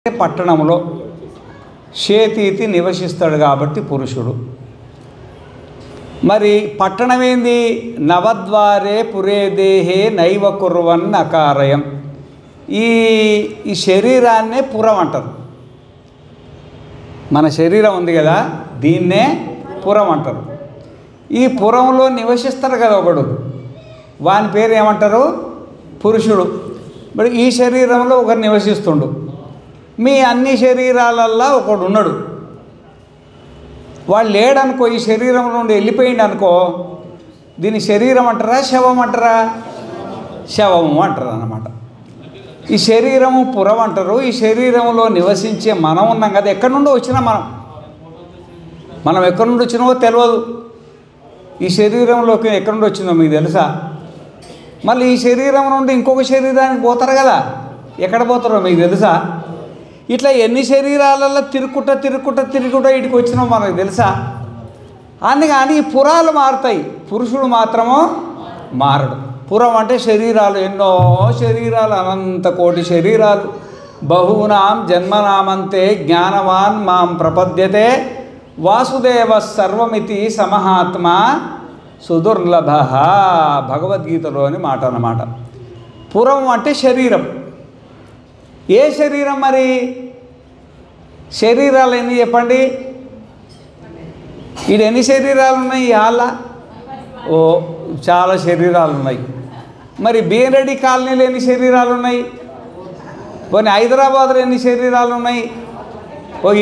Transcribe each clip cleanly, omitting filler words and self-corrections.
పట్టణంలో షేతీతి నివసిస్తాడు కాబట్టి పురుషుడు. మరి పట్టణమేంది? నవద్వారే పురే దేహే నైవ కుర్వన్ అకారయం. ఈ శరీరాన్నే పురం అంటారు. మన శరీరం ఉంది కదా, దీన్నే పురం అంటారు. ఈ పురంలో నివసిస్తారు కదా ఒకడు, వాని పేరు ఏమంటారు? పురుషుడు. మరి ఈ శరీరంలో ఒకరు నివసిస్తుండు. మీ అన్ని శరీరాలల్లో ఒకడు ఉన్నాడు. వాడు లేడనుకో, ఈ శరీరం నుండి వెళ్ళిపోయింది అనుకో, దీని శరీరం అంటారా శవం అంటారా? శవము అంటారు అన్నమాట. ఈ శరీరము పురం అంటారు. ఈ శరీరంలో నివసించే మనం ఉన్నాం కదా, ఎక్కడి నుండి వచ్చినా మనం ఎక్కడి నుండి వచ్చినామో తెలియదు. ఈ శరీరంలోకి ఎక్కడి నుండి వచ్చిందో మీకు తెలుసా? మళ్ళీ ఈ శరీరం నుండి ఇంకొక శరీరానికి పోతారు కదా, ఎక్కడ పోతారో మీకు తెలుసా? ఇట్లా ఎన్ని శరీరాలలో తిరుగుట ఇటుకు వచ్చినామో మనకు తెలుసా? కానీ ఈ పురాలు మారుతాయి, పురుషుడు మాత్రము మారడు. పురం అంటే శరీరాలు, ఎన్నో శరీరాలు, అనంత కోటి శరీరాలు. బహూనాం జన్మనామంతే జ్ఞానవాన్ మాం ప్రపద్యతే వాసుదేవ సర్వమితి సమహాత్మ సుదుర్లభ. భగవద్గీతలోని మాట అన్నమాట. పురం అంటే శరీరం. ఏ శరీరం మరి? శరీరాలు ఎన్ని చెప్పండి? ఈడ ఎన్ని శరీరాలు ఉన్నాయి? ఇవాళ చాలా శరీరాలు ఉన్నాయి. మరి బీరెడ్డి కాలనీలో ఎన్ని శరీరాలు ఉన్నాయి? కొన్ని హైదరాబాద్లో ఎన్ని శరీరాలు ఉన్నాయి?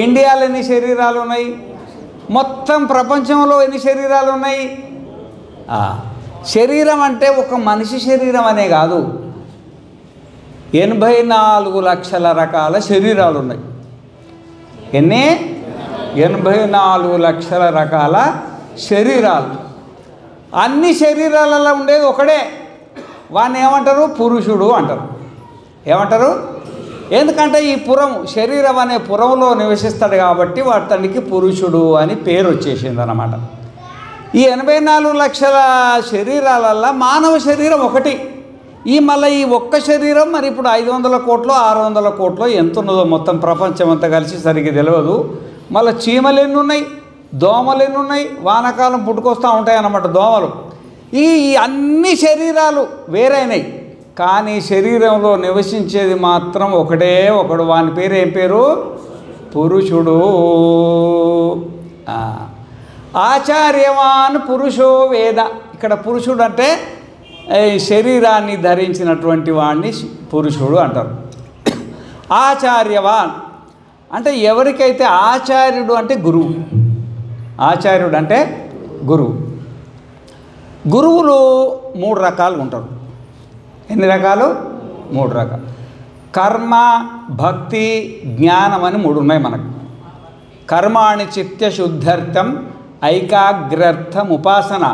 ఇండియాలో ఎన్ని శరీరాలు ఉన్నాయి? మొత్తం ప్రపంచంలో ఎన్ని శరీరాలు ఉన్నాయి? శరీరం అంటే ఒక మనిషి శరీరం అనే కాదు, 84 లక్షల రకాల శరీరాలు ఉన్నాయి. ఎన్ని? 84 లక్షల రకాల శరీరాలు. అన్ని శరీరాలలో ఉండేది ఒకడే, వాడిని ఏమంటారు? పురుషుడు అంటారు. ఏమంటారు? ఎందుకంటే ఈ పురము, శరీరం అనే పురంలో నివసిస్తాడు కాబట్టి వాడికి పురుషుడు అని పేరు వచ్చేసింది అన్నమాట. ఈ 84 లక్షల శరీరాలల్లో మానవ శరీరం ఒకటి. మళ్ళీ ఈ ఒక్క శరీరం మరి ఇప్పుడు 500 కోట్లో 600 కోట్లో ఎంత ఉన్నదో మొత్తం ప్రపంచం అంతా కలిసి సరిగ్గా తెలియదు. మళ్ళీ చీమలు ఎన్ని ఉన్నాయి, దోమలు ఎన్ని ఉన్నాయి, వానాకాలం పుట్టుకొస్తూ ఉంటాయి అన్నమాట దోమలు. ఈ అన్ని శరీరాలు వేరైనాయి, కానీ శరీరంలో నివసించేది మాత్రం ఒకటే ఒకడు. వాని పేరు ఏం పేరు? పురుషుడు. ఆచార్యవాన్ పురుషో వేద. ఇక్కడ పురుషుడు అంటే శరీరాన్ని ధరించినటువంటి వాడిని పురుషుడు అంటారు. ఆచార్యవాన్ అంటే ఎవరికైతే ఆచార్యుడు అంటే గురువు. ఆచార్యుడు అంటే గురువు. గురువులు 3 రకాలు ఉంటారు. ఎన్ని రకాలు? 3 రకాలు. కర్మ, భక్తి, జ్ఞానం అని 3 ఉన్నాయి మనకు. కర్మాణి చిత్తశుద్ధ్యర్థం ఐకాగ్రర్థం ఉపాసన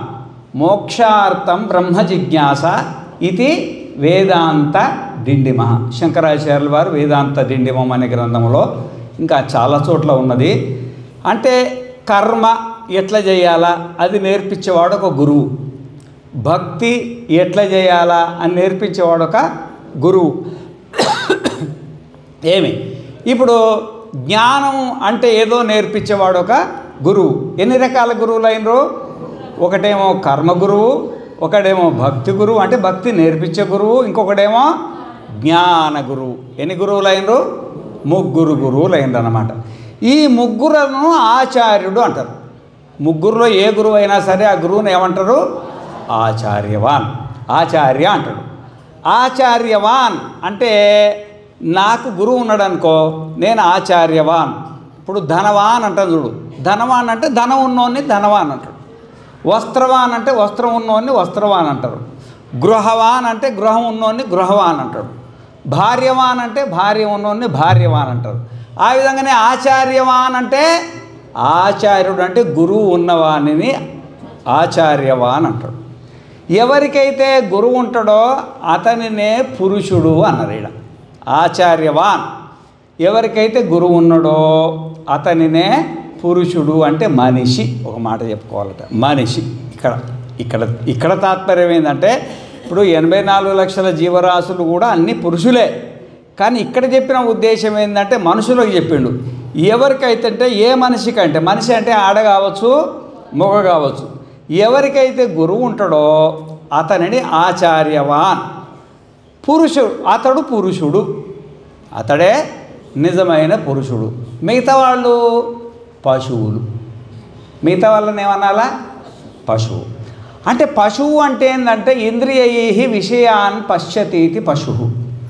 మోక్షార్థం బ్రహ్మ జిజ్ఞాస ఇది వేదాంత డిండిమ. శంకరాచార్యుల వారు వేదాంత డిండిమం అనే గ్రంథంలో ఇంకా చాలా చోట్ల ఉన్నది. అంటే కర్మ ఎట్లా చేయాలా అది నేర్పించేవాడు ఒక గురువు. భక్తి ఎట్లా చేయాలా అని నేర్పించేవాడు ఒక గురువు. ఇప్పుడు జ్ఞానం అంటే ఏదో నేర్పించేవాడు ఒక గురువు. ఎన్ని రకాల గురువులు అయినరు? ఒకటేమో కర్మ గురువు, ఒకడేమో భక్తి గురువు అంటే భక్తి నేర్పించే గురువు, ఇంకొకటేమో జ్ఞాన గురువు. ఎన్ని గురువులు అయినరు? 3 గురువులు అయినరు అన్నమాట. ఈ 3ను ఆచార్యుడు అంటారు. 3లో ఏ గురువు అయినా సరే ఆ గురువుని ఏమంటారు? ఆచార్యవాన్. ఆచార్య అంటాడు. ఆచార్యవాన్ అంటే నాకు గురువు ఉన్నాడు అనుకో, నేను ఆచార్యవాన్. ఇప్పుడు ధనవాన్ అంటాడు చూడు. ధనవాన్ అంటే ధనం ఉన్నోన్ని ధనవాన్ అంటాడు. వస్త్రవాన్ అంటే వస్త్రం ఉన్నోన్ని వస్త్రవాన్ అంటారు. గృహవాన్ అంటే గృహం ఉన్నోన్ని గృహవాన్ అంటాడు. భార్యవాన్ అంటే భార్య ఉన్నోన్ని భార్యవాన్ అంటారు. ఆ విధంగానే ఆచార్యవాన్ అంటే ఆచార్యుడు అంటే గురువు ఉన్నవాణిని ఆచార్యవాన్ అంటాడు. ఎవరికైతే గురువు ఉంటాడో అతనినే పురుషుడు అన్నారు ఈడ. ఆచార్యవాన్ ఎవరికైతే గురువు ఉన్నాడో అతనినే పురుషుడు అంటే మనిషి. ఒక మాట చెప్పుకోవాలట, మనిషి. ఇక్కడ తాత్పర్యం ఏంటంటే ఇప్పుడు 84 లక్షల జీవరాశులు కూడా అన్ని పురుషులే, కానీ ఇక్కడ చెప్పిన ఉద్దేశం ఏంటంటే మనుషులకు చెప్పిండు. ఎవరికైతే ఏ మనిషికంటే, మనిషి అంటే ఆడ కావచ్చు మగ కావచ్చు, ఎవరికైతే గురువు ఉంటాడో అతనిని ఆచార్యవాన్, అతడు పురుషుడు, అతడే నిజమైన పురుషుడు. మిగతా వాళ్ళు పశువులు. మిగతా వాళ్ళని ఏమనాలా? పశువు. అంటే పశువు అంటే ఏంటంటే ఇంద్రియై విషయాన్ పశ్యతీతి పశువు.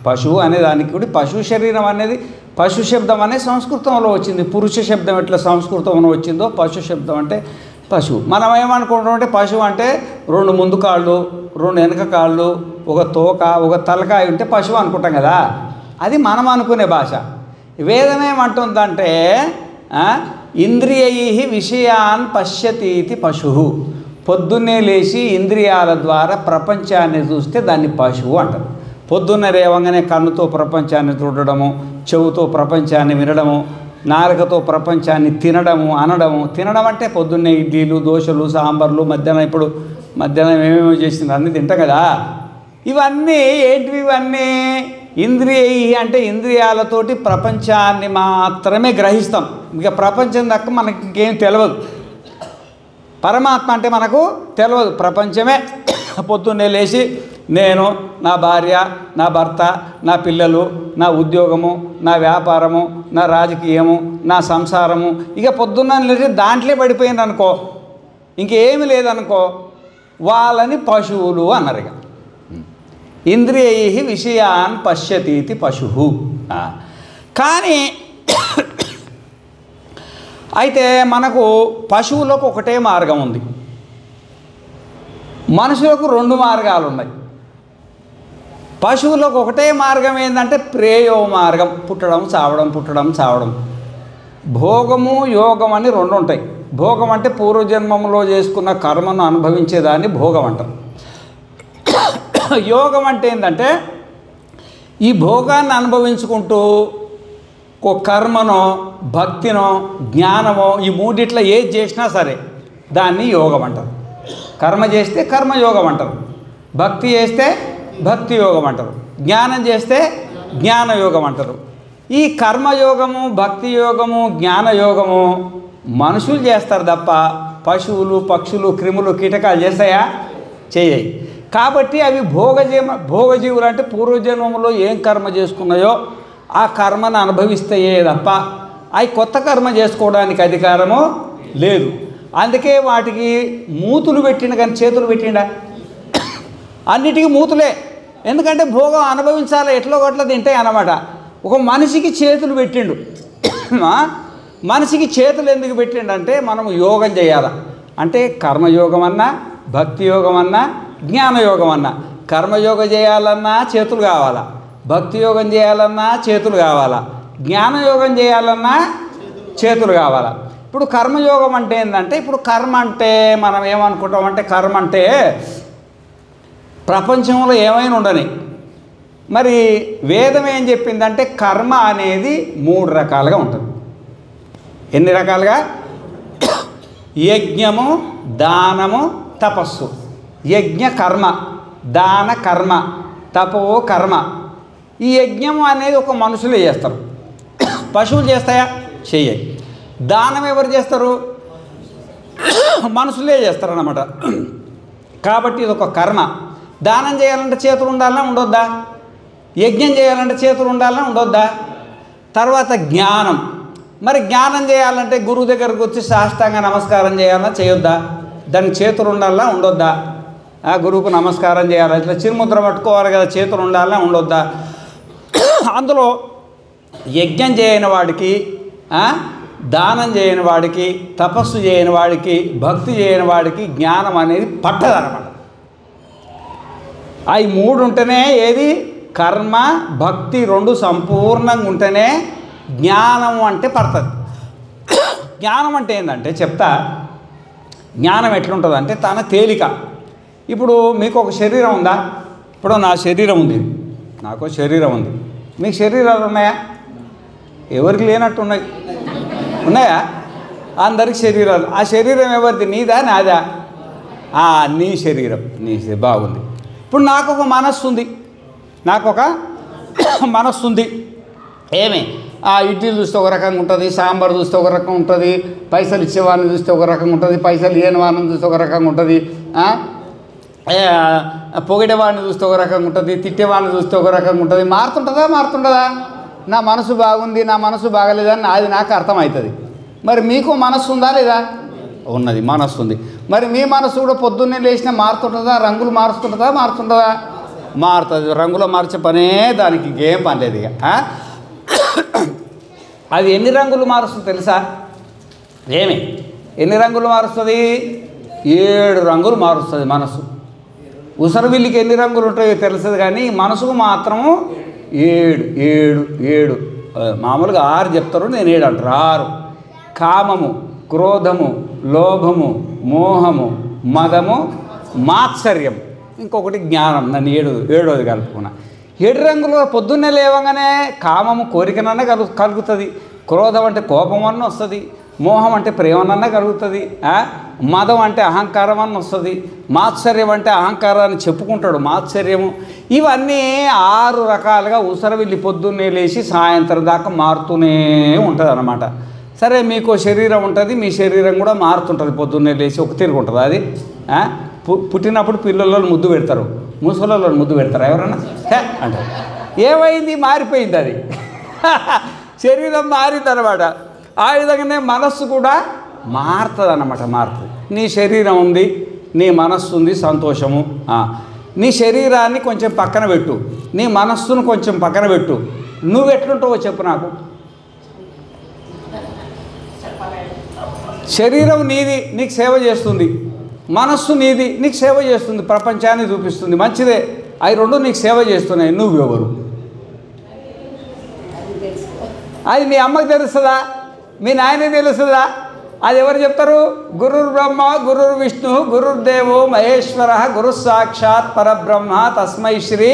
పశువు అనే దానికి కూడా పశు శరీరం అనేది, పశు శబ్దం అనేది సంస్కృతంలో వచ్చింది. పురుష శబ్దం ఎట్లా సంస్కృతంలో వచ్చిందో పశు శబ్దం అంటే పశువు. మనం ఏమనుకుంటాం అంటే పశువు అంటే 2 ముందు కాళ్ళు, 2 వెనక కాళ్ళు, ఒక తోక, ఒక తలకాయ ఉంటే పశువు అనుకుంటాం కదా. అది మనం అనుకునే భాష. వేదం ఏమంటుందంటే ఇంద్రియై విషయాన్ పశ్యతీతి పశువు. పొద్దున్నే లేచి ఇంద్రియాల ద్వారా ప్రపంచాన్ని చూస్తే దాన్ని పశువు అంటారు. పొద్దున్న రేవంగానే కన్నుతో ప్రపంచాన్ని చూడడము, చెవుతో ప్రపంచాన్ని వినడము, నాలుకతో ప్రపంచాన్ని తినడము, అనడము. తినడం అంటే పొద్దున్నే ఇడ్లీలు, దోశలు, సాంబార్లు, మధ్యాహ్నం ఏమేమో చేసింది అన్నీ తింటాం కదా. ఇవన్నీ ఏంటివి? ఇవన్నీ ఇంద్రియై అంటే ఇంద్రియాలతోటి ప్రపంచాన్ని మాత్రమే గ్రహిస్తాం. ఇక ప్రపంచం దక్క మనకి ఇంకేం తెలియదు. పరమాత్మ అంటే మనకు తెలియదు. ప్రపంచమే. పొద్దున్నే లేచి నేను, నా భార్య, నా భర్త, నా పిల్లలు, నా ఉద్యోగము, నా వ్యాపారము, నా రాజకీయము, నా సంసారము, ఇక పొద్దున్న లేచి దాంట్లో పడిపోయింది అనుకో, ఇంకేమి లేదనుకో, వాళ్ళని పశువులు అన్నారు. ఇక ఇంద్రియై విషయాన్ పశ్యతీతి పశువు. కానీ అయితే మనకు పశువులకు ఒకటే మార్గం ఉంది, మనుషులకు 2 మార్గాలు ఉన్నాయి. పశువులకు ఒకటే మార్గం ఏంటంటే ప్రేయో మార్గం, పుట్టడం చావడం. భోగము యోగం అని 2 ఉంటాయి. భోగం అంటే పూర్వజన్మంలో చేసుకున్న కర్మను అనుభవించేదాన్ని భోగం అంటారు. యోగం అంటే ఏంటంటే ఈ భోగాన్ని అనుభవించుకుంటూ ఒక కర్మనో, భక్తినో, జ్ఞానమో, ఈ మూడిట్లో ఏది చేసినా సరే దాన్ని యోగం అంటారు. కర్మ చేస్తే కర్మయోగం అంటారు, భక్తి చేస్తే భక్తి యోగం అంటారు, జ్ఞానం చేస్తే జ్ఞానయోగం అంటారు. ఈ కర్మయోగము, భక్తి యోగము, జ్ఞానయోగము మనుషులు చేస్తారు తప్ప పశువులు, పక్షులు, క్రిములు, కీటకాలు చేస్తాయా? చేయయి. కాబట్టి అవి భోగజీవులు అంటే పూర్వజన్మంలో ఏం కర్మ చేసుకున్నాయో ఆ కర్మను అనుభవిస్తాయే తప్ప అవి కొత్త కర్మ చేసుకోవడానికి అధికారము లేదు. అందుకే వాటికి మూతులు పెట్టిండు, కానీ చేతులు పెట్టిండా? అన్నిటికీ మూతులే. ఎందుకంటే భోగం అనుభవించాలి, ఎట్లో గట్ల తింటాయి అన్నమాట. ఒక మనిషికి చేతులు పెట్టిండు. మనిషికి చేతులు ఎందుకు పెట్టిండంటే మనం యోగం చేయాలి. అంటే కర్మయోగం అన్నా, భక్తి యోగం అన్నా, జ్ఞానయోగం అన్నా. కర్మయోగం చేయాలన్నా చేతులు కావాలా, భక్తి యోగం చేయాలన్నా చేతులు కావాలా, జ్ఞానయోగం చేయాలన్నా చేతులు కావాలా. ఇప్పుడు కర్మయోగం అంటే ఏంటంటే, ఇప్పుడు కర్మ అంటే మనం ఏమనుకుంటామంటే కర్మ అంటే ప్రపంచంలో ఏమైనా ఉండని. మరి వేదం ఏం చెప్పిందంటే కర్మ అనేది 3 రకాలుగా ఉంటుంది. ఎన్ని రకాలుగా? యజ్ఞము, దానము, తపస్సు. యజ్ఞ కర్మ, దాన కర్మ, తపో కర్మ. ఈ యజ్ఞము అనేది ఒక మనుషులే చేస్తారు. పశువులు చేస్తాయా? చెయ్యాయి. దానం ఎవరు చేస్తారు? మనుషులే చేస్తారు అన్నమాట. కాబట్టి ఇది ఒక కర్మ. దానం చేయాలంటే చేతులు ఉండాలన్నా ఉండొద్దా? యజ్ఞం చేయాలంటే చేతులు ఉండాలన్నా ఉండొద్దా? తర్వాత జ్ఞానం. మరి జ్ఞానం చేయాలంటే గురువు దగ్గరకు వచ్చి సాష్టాంగ నమస్కారం చేయాలన్నా చేయొద్దా? దానికి చేతులు ఉండాలన్నా ఉండొద్దా? ఆ గురువుకు నమస్కారం చేయాలి, ఇట్లా చిరుముద్ర పట్టుకోవాలి కదా, చేతులు ఉండాలన్నా ఉండొద్దా? అందులో యజ్ఞం చేయని వాడికి, దానం చేయని వాడికి, తపస్సు చేయని వాడికి, భక్తి చేయని వాడికి జ్ఞానం అనేది పట్టదనమాట. అవి 3 ఉంటేనే ఏది కర్మ, భక్తి 2 సంపూర్ణంగా ఉంటేనే జ్ఞానం అంటే పడుతుంది. జ్ఞానం అంటే ఏంటంటే చెప్తా. జ్ఞానం ఎట్లుంటుంది అంటే తన తేలిక. ఇప్పుడు మీకు ఒక శరీరం ఉందా? ఇప్పుడు నా శరీరం ఉంది, నాకు శరీరం ఉంది. మీకు శరీరాలు ఉన్నాయా? ఎవరికి లేనట్టు ఉన్నాయి. ఉన్నాయా? అందరికి శరీరాలు. ఆ శరీరం ఎవరిది? నీదా నాదా? నీ శరీరం. బాగుంది. ఇప్పుడు నాకు ఒక మనస్సు ఉంది, నాకు ఒక మనస్సు ఉంది. ఏమి ఇడ్లీలు చూస్తే ఒక రకంగా ఉంటుంది, సాంబార్ చూస్తే ఒక రకంగా ఉంటుంది, పైసలు ఇచ్చేవాడిని చూస్తే ఒక రకంగా ఉంటుంది, పైసలు ఇవ్వని వాడిని చూస్తే ఒక రకంగా ఉంటుంది, పొగిడేవాడిని చూస్తే ఒక రకంగా ఉంటుంది, తిట్టేవాడిని చూస్తే ఒక రకంగా ఉంటుంది. మారుతుంటుందా? నా మనసు బాగుంది, నా మనసు బాగలేదని అది నాకు అర్థమవుతుంది. మరి మీకు మనస్సు ఉందా లేదా? ఉన్నది, మనస్సు ఉంది. మరి మీ మనసు కూడా పొద్దున్నే లేచినా మారుతుంటుందా? రంగులు మారుతుంటుందా? మారుతుంది. రంగులో మార్చే పనే దానికి ఇంకేం పని లేదు. ఇక అది ఎన్ని రంగులు మారుస్తుంది తెలుసా? ఎన్ని రంగులు మారుస్తుంది? 7 రంగులు మారుస్తుంది మనసు. ఉసరవిల్లికి ఎన్ని రంగులు ఉంటాయో తెలుస్తుంది, కానీ మనసుకు మాత్రము 7. మామూలుగా 6 చెప్తారు, నేను 7 అంటారు. 6: కామము, క్రోధము, లోభము, మోహము, మదము, మాత్సర్యం, ఇంకొకటి జ్ఞానం. నన్ను 7వది కలుపుకున్నా. 7 రంగులు పొద్దున్నే లేవగానే కామము కోరికనన్నా కలుగుతుంది, క్రోధం అంటే కోపం అన్న వస్తుంది, మోహం అంటే ప్రేమనన్నా కలుగుతుంది, మదం అంటే అహంకారం అన్న వస్తుంది, మాత్సర్యం అంటే అహంకారాన్ని చెప్పుకుంటాడు మాత్సర్యము. ఇవన్నీ 6 రకాలుగా ఉసరవిల్లి పొద్దున్నే లేచి సాయంత్రం దాకా మారుతూనే ఉంటుంది అన్నమాట. సరే, మీకు శరీరం ఉంటుంది, మీ శరీరం కూడా మారుతుంటుంది. పొద్దున్నే లేచి ఒక తిరుగు ఉంటుంది. అది పుట్టినప్పుడు పిల్లలను ముద్దు పెడతారు, ముసలోళ్ళని ముద్దు పెడతారు ఎవరన్నా అంటారు. ఏమైంది? మారిపోయింది. అది శరీరం మారిందనమాట. ఆ విధంగానే మనస్సు కూడా మారుతుంది అన్నమాట. నీ శరీరం ఉంది, నీ మనస్సు ఉంది, సంతోషము. నీ శరీరాన్ని కొంచెం పక్కన పెట్టు, నీ మనస్సును కొంచెం పక్కన పెట్టు. నువ్వు ఎట్లుంటావో చెప్పు నాకు. శరీరం నీది, నీకు సేవ చేస్తుంది. మనస్సు నీది, నీకు సేవ చేస్తుంది, ప్రపంచాన్ని చూపిస్తుంది, మంచిదే. అవి 2 నీకు సేవ చేస్తున్నాయి. నువ్వెవరు? అది మీ అమ్మకి తెలుస్తుందా? మీ నాయనకి తెలుస్తుందా? అది ఎవరు చెప్తారు? గురుర్ బ్రహ్మ గురుర్ విష్ణు గురుర్దేవో మహేశ్వర గురు సాక్షాత్ పరబ్రహ్మ తస్మై శ్రీ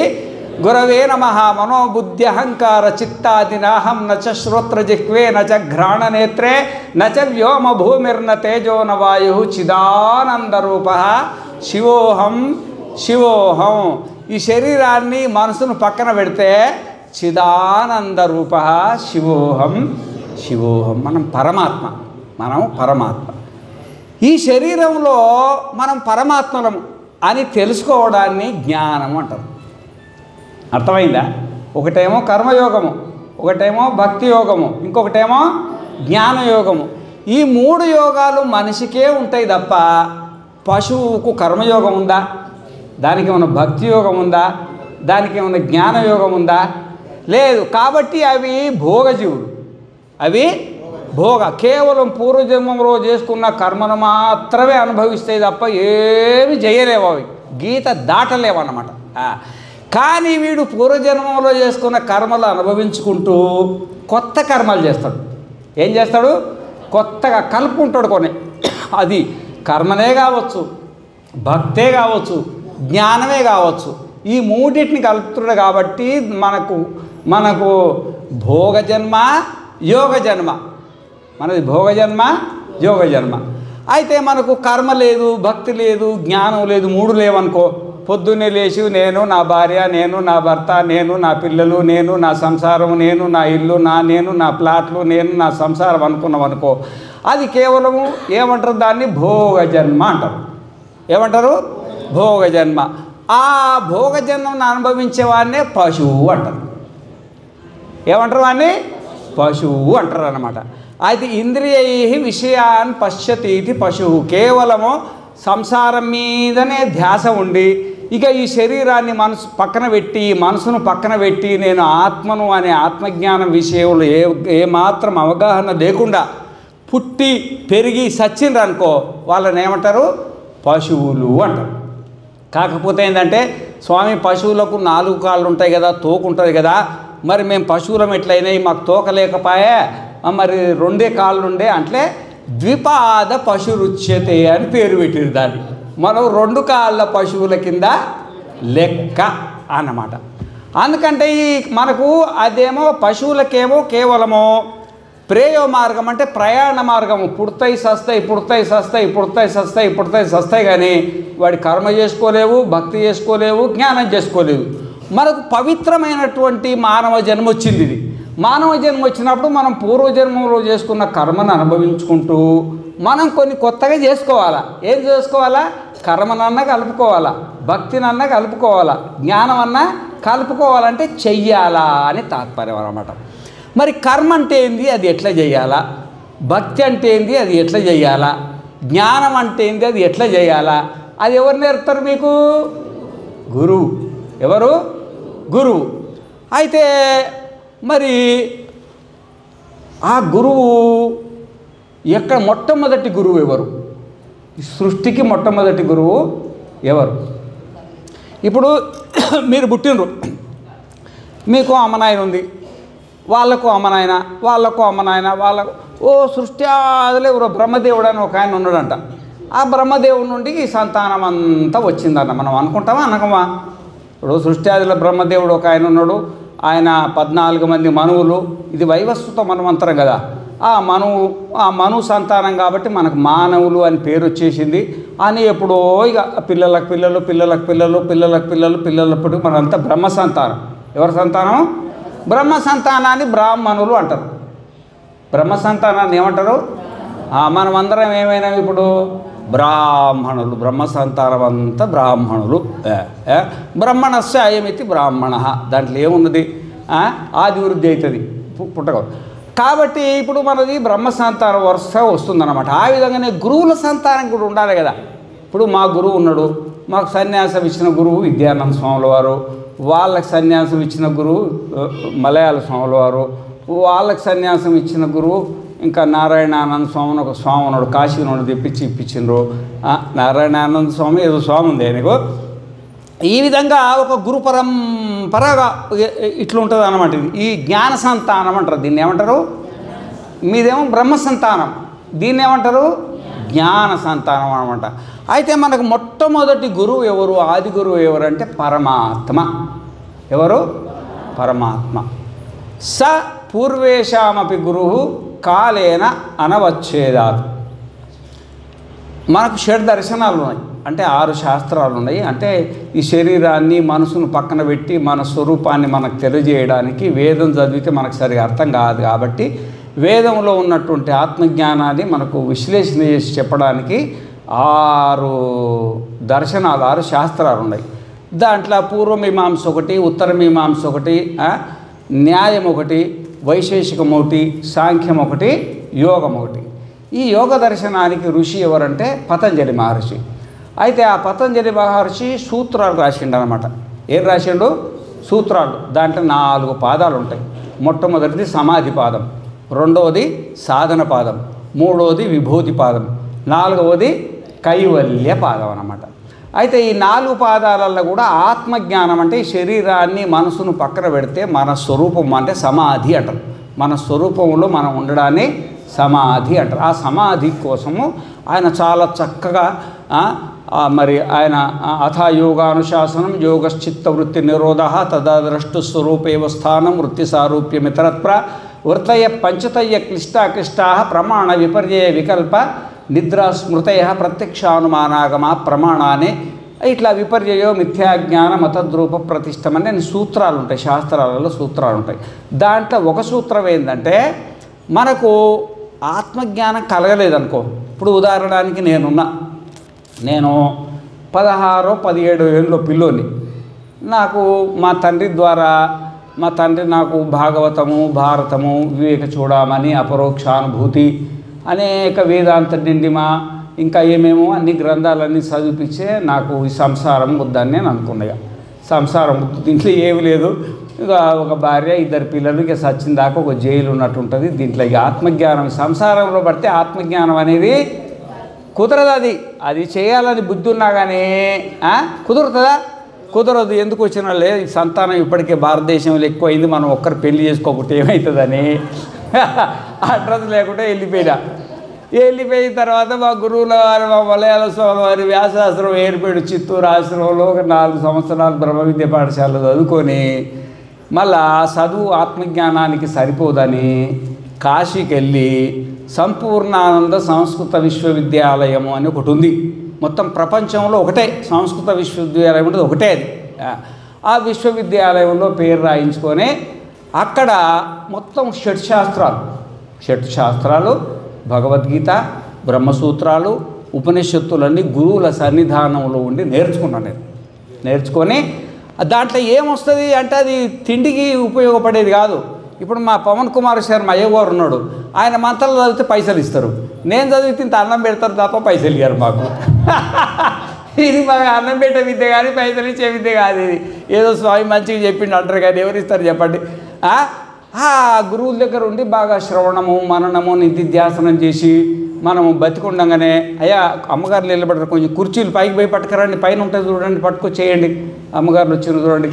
గురవే నమః. మనోబుద్ధ్యహంకార చిత్తాదినాహం నచ శ్రోత్రజిహ్వే నచ ఘ్రాణనేత్రే నచ వ్యోమ భూమిర్న తేజో న వాయు చిదానందరూప శివోహం. ఈ శరీరాన్ని మనసును పక్కన పెడితే చిదానందరూప శివోహం. మనం పరమాత్మ. ఈ శరీరంలో మనం పరమాత్మలం అని తెలుసుకోవడాన్ని జ్ఞానం అంటారు. అర్థమైందా? ఒకటేమో కర్మయోగము, ఒకటేమో భక్తి యోగము, ఇంకొకటేమో జ్ఞానయోగము. ఈ 3 యోగాలు మనిషికే ఉంటాయి తప్ప పశువుకు కర్మయోగం ఉందా? దానికి ఏమైనా భక్తి యోగం ఉందా? దానికి ఏమైనా జ్ఞానయోగం ఉందా? లేదు. కాబట్టి అవి భోగజీవులు. కేవలం పూర్వజన్మంలో చేసుకున్న కర్మను మాత్రమే అనుభవిస్తాయి తప్ప ఏమి చేయలేవు, అవి గీత దాటలేవన్నమాట. కానీ వీడు పూర్వజన్మంలో చేసుకున్న కర్మలు అనుభవించుకుంటూ కొత్త కర్మలు చేస్తాడు. ఏం చేస్తాడు? కొత్తగా కలుపుకుంటాడు కొన్ని. అది కర్మనే కావచ్చు, భక్తే కావచ్చు, జ్ఞానమే కావచ్చు. ఈ 3టిని కలుపుతున్నాడు. కాబట్టి మనకు భోగజన్మ, యోగజన్మ. మనది భోగజన్మ, యోగజన్మ. అయితే మనకు కర్మ లేదు, భక్తి లేదు, జ్ఞానం లేదు, 3 లేవనుకో. పొద్దున్నే లేచి నేను, నా భార్య, నేను, నా భర్త, నేను, నా పిల్లలు, నేను, నా సంసారం, నేను, నా ఇల్లు, నేను, నా ప్లాట్లు, నేను, నా సంసారం అనుకున్నాం అనుకో. అది కేవలము ఏమంటారు? దాన్ని భోగజన్మ అంటారు. ఏమంటారు? భోగజన్మ. ఆ భోగజన్మను అనుభవించేవాడినే పశువు అంటారు. ఏమంటారు? వాడిని పశువు అంటారు అన్నమాట. అయితే ఇంద్రియై విషయాన్ పశ్యతీతి పశువు. కేవలము సంసారం మీదనే ధ్యాస ఉండి ఇక ఈ శరీరాన్ని మనసును పక్కన పెట్టి నేను ఆత్మను అనే ఆత్మజ్ఞానం విషయంలో ఏమాత్రం అవగాహన లేకుండా పుట్టి పెరిగి సచ్చిండ్రు అనుకో, వాళ్ళని ఏమంటారు? పశువులు అంటారు. కాకపోతే ఏంటంటే, స్వామి పశువులకు 4 కాళ్ళు ఉంటాయి కదా, తోకు ఉంటుంది కదా, మరి మేము పశువులం ఎట్లయినాయి, మాకు తోక లేకపోయా, మరి 2 కాళ్ళు ఉండే అంటే ద్విపాద పశురుచ్యతే అని పేరు పెట్టిరు దాన్ని. మనం 2 కాళ్ళ పశువుల కింద లెక్క అన్నమాట. అందుకంటే మనకు అదేమో పశువులకేమో కేవలము ప్రేయో మార్గం అంటే ప్రయాణ మార్గము. పుడతాయి సస్తాయి కానీ వాడి కర్మ చేసుకోలేవు, భక్తి చేసుకోలేవు, జ్ఞానం చేసుకోలేవు. మనకు పవిత్రమైనటువంటి మానవ జన్మ వచ్చింది. ఇది మానవ జన్మ వచ్చినప్పుడు మనం పూర్వజన్మలో చేసుకున్న కర్మను అనుభవించుకుంటూ మనం కొన్ని కొత్తగా చేసుకోవాలా. ఏం చేసుకోవాలా? కర్మనన్నా కలుపుకోవాలా, భక్తినన్నా కలుపుకోవాలా, జ్ఞానం కలుపుకోవాలంటే చెయ్యాలా అని తాత్పర్యం అన్నమాట. మరి కర్మ అంటే ఏంది, అది ఎట్లా చేయాలా? భక్తి అంటే ఏంది, అది ఎట్లా చేయాలా? జ్ఞానం అంటే ఏంది, అది ఎట్లా చేయాలా? అది ఎవరు నేర్పుతారు మీకు? గురువు. ఎవరు? గురువు. అయితే మరి ఆ గురువు ఎక్కడ మొట్టమొదటి గురువు ఎవరు? సృష్టికి మొట్టమొదటి గురువు ఎవరు? ఇప్పుడు మీరు పుట్టినరు, మీకు అమ్మనాయన ఉంది, వాళ్ళకు అమ్మనాయన, వాళ్ళకు అమ్మనాయన, వాళ్ళకు సృష్టి ఆదిలో ఎవరో బ్రహ్మదేవుడు అని ఒక ఆయన ఉన్నాడంట. ఆ బ్రహ్మదేవుడి నుండి ఈ సంతానం అంతా వచ్చిందన్న మనం అనుకుంటామా అనకమా? ఇప్పుడు సృష్టి ఆదిలో బ్రహ్మదేవుడు ఒక ఆయన ఉన్నాడు, ఆయన 14 మంది మనువులు, ఇది వైవస్వత మన్వంతరం కదా. ఆ మనువు సంతానం కాబట్టి మనకు మానవులు అని పేరు వచ్చేసింది అని ఎప్పుడో ఇక పిల్లలకు పిల్లలు పిల్లలకు పిల్లలు పిల్లలకు పిల్లలు పిల్లలప్పుడు మనంతా బ్రహ్మ సంతానం. ఎవరి సంతానం? బ్రహ్మ సంతానాన్ని బ్రాహ్మణులు అంటారు. బ్రహ్మ సంతానాన్ని ఏమంటారు? మనమందరం ఏమైనా ఇప్పుడు బ్రాహ్మణులు. బ్రహ్మ సంతానం అంతా బ్రాహ్మణులు. బ్రహ్మణస్య అయమితి బ్రాహ్మణ, దాంట్లో ఏమున్నది? ఆది వృద్ధి అవుతుంది పుట్టక. కాబట్టి ఇప్పుడు మనది బ్రహ్మ సంతానం వరుస వస్తుందన్నమాట. ఆ విధంగానే గురువుల సంతానం కూడా ఉండాలి కదా. ఇప్పుడు మా గురువు ఉన్నాడు, మాకు సన్యాసం ఇచ్చిన గురువు విద్యానంద స్వాముల వారు, వాళ్ళకి సన్యాసం ఇచ్చిన గురువు మలయాళ స్వాముల వారు, వాళ్ళకి సన్యాసం ఇచ్చిన గురువు ఇంకా నారాయణానంద స్వామిని ఒక స్వామి ఉన్నాడు, కాశీ నుండి తెప్పించి ఇప్పించిండ్రు. నారాయణానంద స్వామి ఏదో స్వామి ఉంది ఆయనకు. ఈ విధంగా ఒక గురు పరంపరగా ఇట్లుంటుంది అన్నమాట. ఇది ఈ జ్ఞాన సంతానం అంటారు. దీన్ని ఏమంటారు? మీదేమో బ్రహ్మ సంతానం, దీన్ని ఏమంటారు? జ్ఞాన సంతానం అనమాట. అయితే మనకు మొట్టమొదటి గురువు ఎవరు? ఆది గురువు ఎవరు అంటే పరమాత్మ. ఎవరు? పరమాత్మ. స పూర్వేషామపి గురువు కాలేన అనవచ్చేదాత్. మనకు షడ్ దర్శనాలు ఉన్నాయి, అంటే 6 శాస్త్రాలు ఉన్నాయి. అంటే ఈ శరీరాన్ని మనసును పక్కన పెట్టి మన స్వరూపాన్ని మనకు తెలియజేయడానికి వేదం చదివితే మనకు సరిగా అర్థం కాదు. కాబట్టి వేదంలో ఉన్నటువంటి ఆత్మజ్ఞానాన్ని మనకు విశ్లేషణ చేసి చెప్పడానికి 6 దర్శనాలు, 6 శాస్త్రాలు ఉన్నాయి. దాంట్లో పూర్వమీమాంస ఒకటి, ఉత్తరమీమాంస ఒకటి, న్యాయం ఒకటి, వైశేషికం ఒకటి, సాంఖ్యం ఒకటి, యోగం ఒకటి. ఈ యోగ దర్శనానికి ఋషి ఎవరంటే పతంజలి మహర్షి. అయితే ఆ పతంజలి మహర్షి సూత్రాలు రాసిండు అనమాట. ఏం రాసిండు? సూత్రాలు. దాంట్లో 4 పాదాలు ఉంటాయి. మొట్టమొదటిది సమాధి పాదం, రెండవది సాధన పాదం, మూడవది విభూతి పాదం, 4వది కైవల్య పాదం అన్నమాట. అయితే ఈ 4 పాదాలలో కూడా ఆత్మజ్ఞానం అంటే ఈ శరీరాన్ని మనసును పక్కన పెడితే మన స్వరూపం అంటే సమాధి అంటారు. మన స్వరూపంలో మనం ఉండడాన్ని సమాధి అంటారు. ఆ సమాధి కోసము ఆయన చాలా చక్కగా మరి ఆయన అథా యోగానుశాసనం యోగశ్చిత్త వృత్తి నిరోధ తదా ద్రష్టు స్వరూపేవ స్థానం వృత్తి సారూప్యమితరత్ర వృత్తయ పంచతయ్య క్లిష్టాక్లిష్టా ప్రమాణ విపర్యయ వికల్ప నిద్రా స్మృతయ ప్రత్యక్షానుమానాగమ ప్రమాణాన్ని ఇట్లా విపర్యయో మిథ్యాజ్ఞాన మతద్రూప ప్రతిష్టమని నేను సూత్రాలు ఉంటాయి. శాస్త్రాలలో సూత్రాలు ఉంటాయి. దాంట్లో ఒక సూత్రం ఏంటంటే మనకు ఆత్మజ్ఞానం కలగలేదనుకో. ఇప్పుడు ఉదాహరణకి నేను 16-17 ఏళ్ళ పిల్లోని. నాకు మా తండ్రి ద్వారా నాకు భాగవతము, భారతము, వివేక చూడమని, అపరోక్షానుభూతి, అనేక వేదాంత నిండిమ, ఇంకా ఏమేమో అన్ని గ్రంథాలన్నీ చదివిపించే నాకు ఈ సంసారం వద్దని నేను అనుకున్నాయి. సంసారం దీంట్లో ఏమి లేదు, ఇక ఒక భార్య, 2 పిల్లలు, ఇక సచ్చిన దాకా ఒక జైలు ఉన్నట్టు ఉంటుంది. దీంట్లో ఇక ఆత్మజ్ఞానం సంసారంలో పడితే ఆత్మజ్ఞానం అనేది కుదరదు. అది చేయాలని బుద్ధి ఉన్నా కానీ కుదురుతుందా? కుదరదు. ఎందుకు వచ్చినా లేదు, ఈ సంతానం ఇప్పటికే భారతదేశంలో ఎక్కువైంది, మనం ఒక్కరు పెళ్లి చేసుకోకుంటే ఏమవుతుందని అడ్రస్ లేకుంటే వెళ్ళిపోయిన తర్వాత మా గురువుల వారు, మా మలయాళ స్వామి వారి వ్యాసాశ్రమం ఏర్పడి చిత్తూరు ఆశ్రమంలో ఒక 4 సంవత్సరాలు బ్రహ్మ విద్య పాఠశాల చదువుకొని మళ్ళా చదువు ఆత్మజ్ఞానానికి సరిపోదని కాశీకి వెళ్ళి సంపూర్ణానంద సంస్కృత విశ్వవిద్యాలయము అని ఒకటి ఉంది. మొత్తం ప్రపంచంలో ఒకటే సంస్కృత విశ్వవిద్యాలయం ఉంటుంది, ఒకటే అది. ఆ విశ్వవిద్యాలయంలో పేరు రాయించుకొని అక్కడ మొత్తం షట్శాస్త్రాలు భగవద్గీత బ్రహ్మసూత్రాలు ఉపనిషత్తులన్నీ గురువుల సన్నిధానంలో ఉండి నేర్చుకొని దాంట్లో ఏమొస్తుంది అంటే అది తిండికి ఉపయోగపడేది కాదు. ఇప్పుడు మా పవన్ కుమార్ శర్మ అయ్యగారు ఉన్నాడు, ఆయన మంత్రాలు చదివితే పైసలు ఇస్తారు, నేను చదివితే ఇంత అన్నం పెడతారు తప్ప పైసలు ఇవ్వరు మాకు. ఇది మాకు అన్నం పెట్టే విద్య కానీ పైసలు ఇచ్చే విద్య కాదు. ఇది ఏదో స్వామి మంచిగా చెప్పిండు అంటారు కానీ ఎవరు ఇస్తారు చెప్పండి. గురువుల దగ్గర ఉండి బాగా శ్రవణము మననము నిధిధ్యాసనం చేసి మనము బతికుండగానే అయ్యా అమ్మగారు నిలబడరు, కొంచెం కుర్చీలు పైకి పోయి పట్టుకురండి, పైన ఉంటుంది చూడండి, పట్టుకొచ్చేయండి, అమ్మగారులు వచ్చిన చూడండి,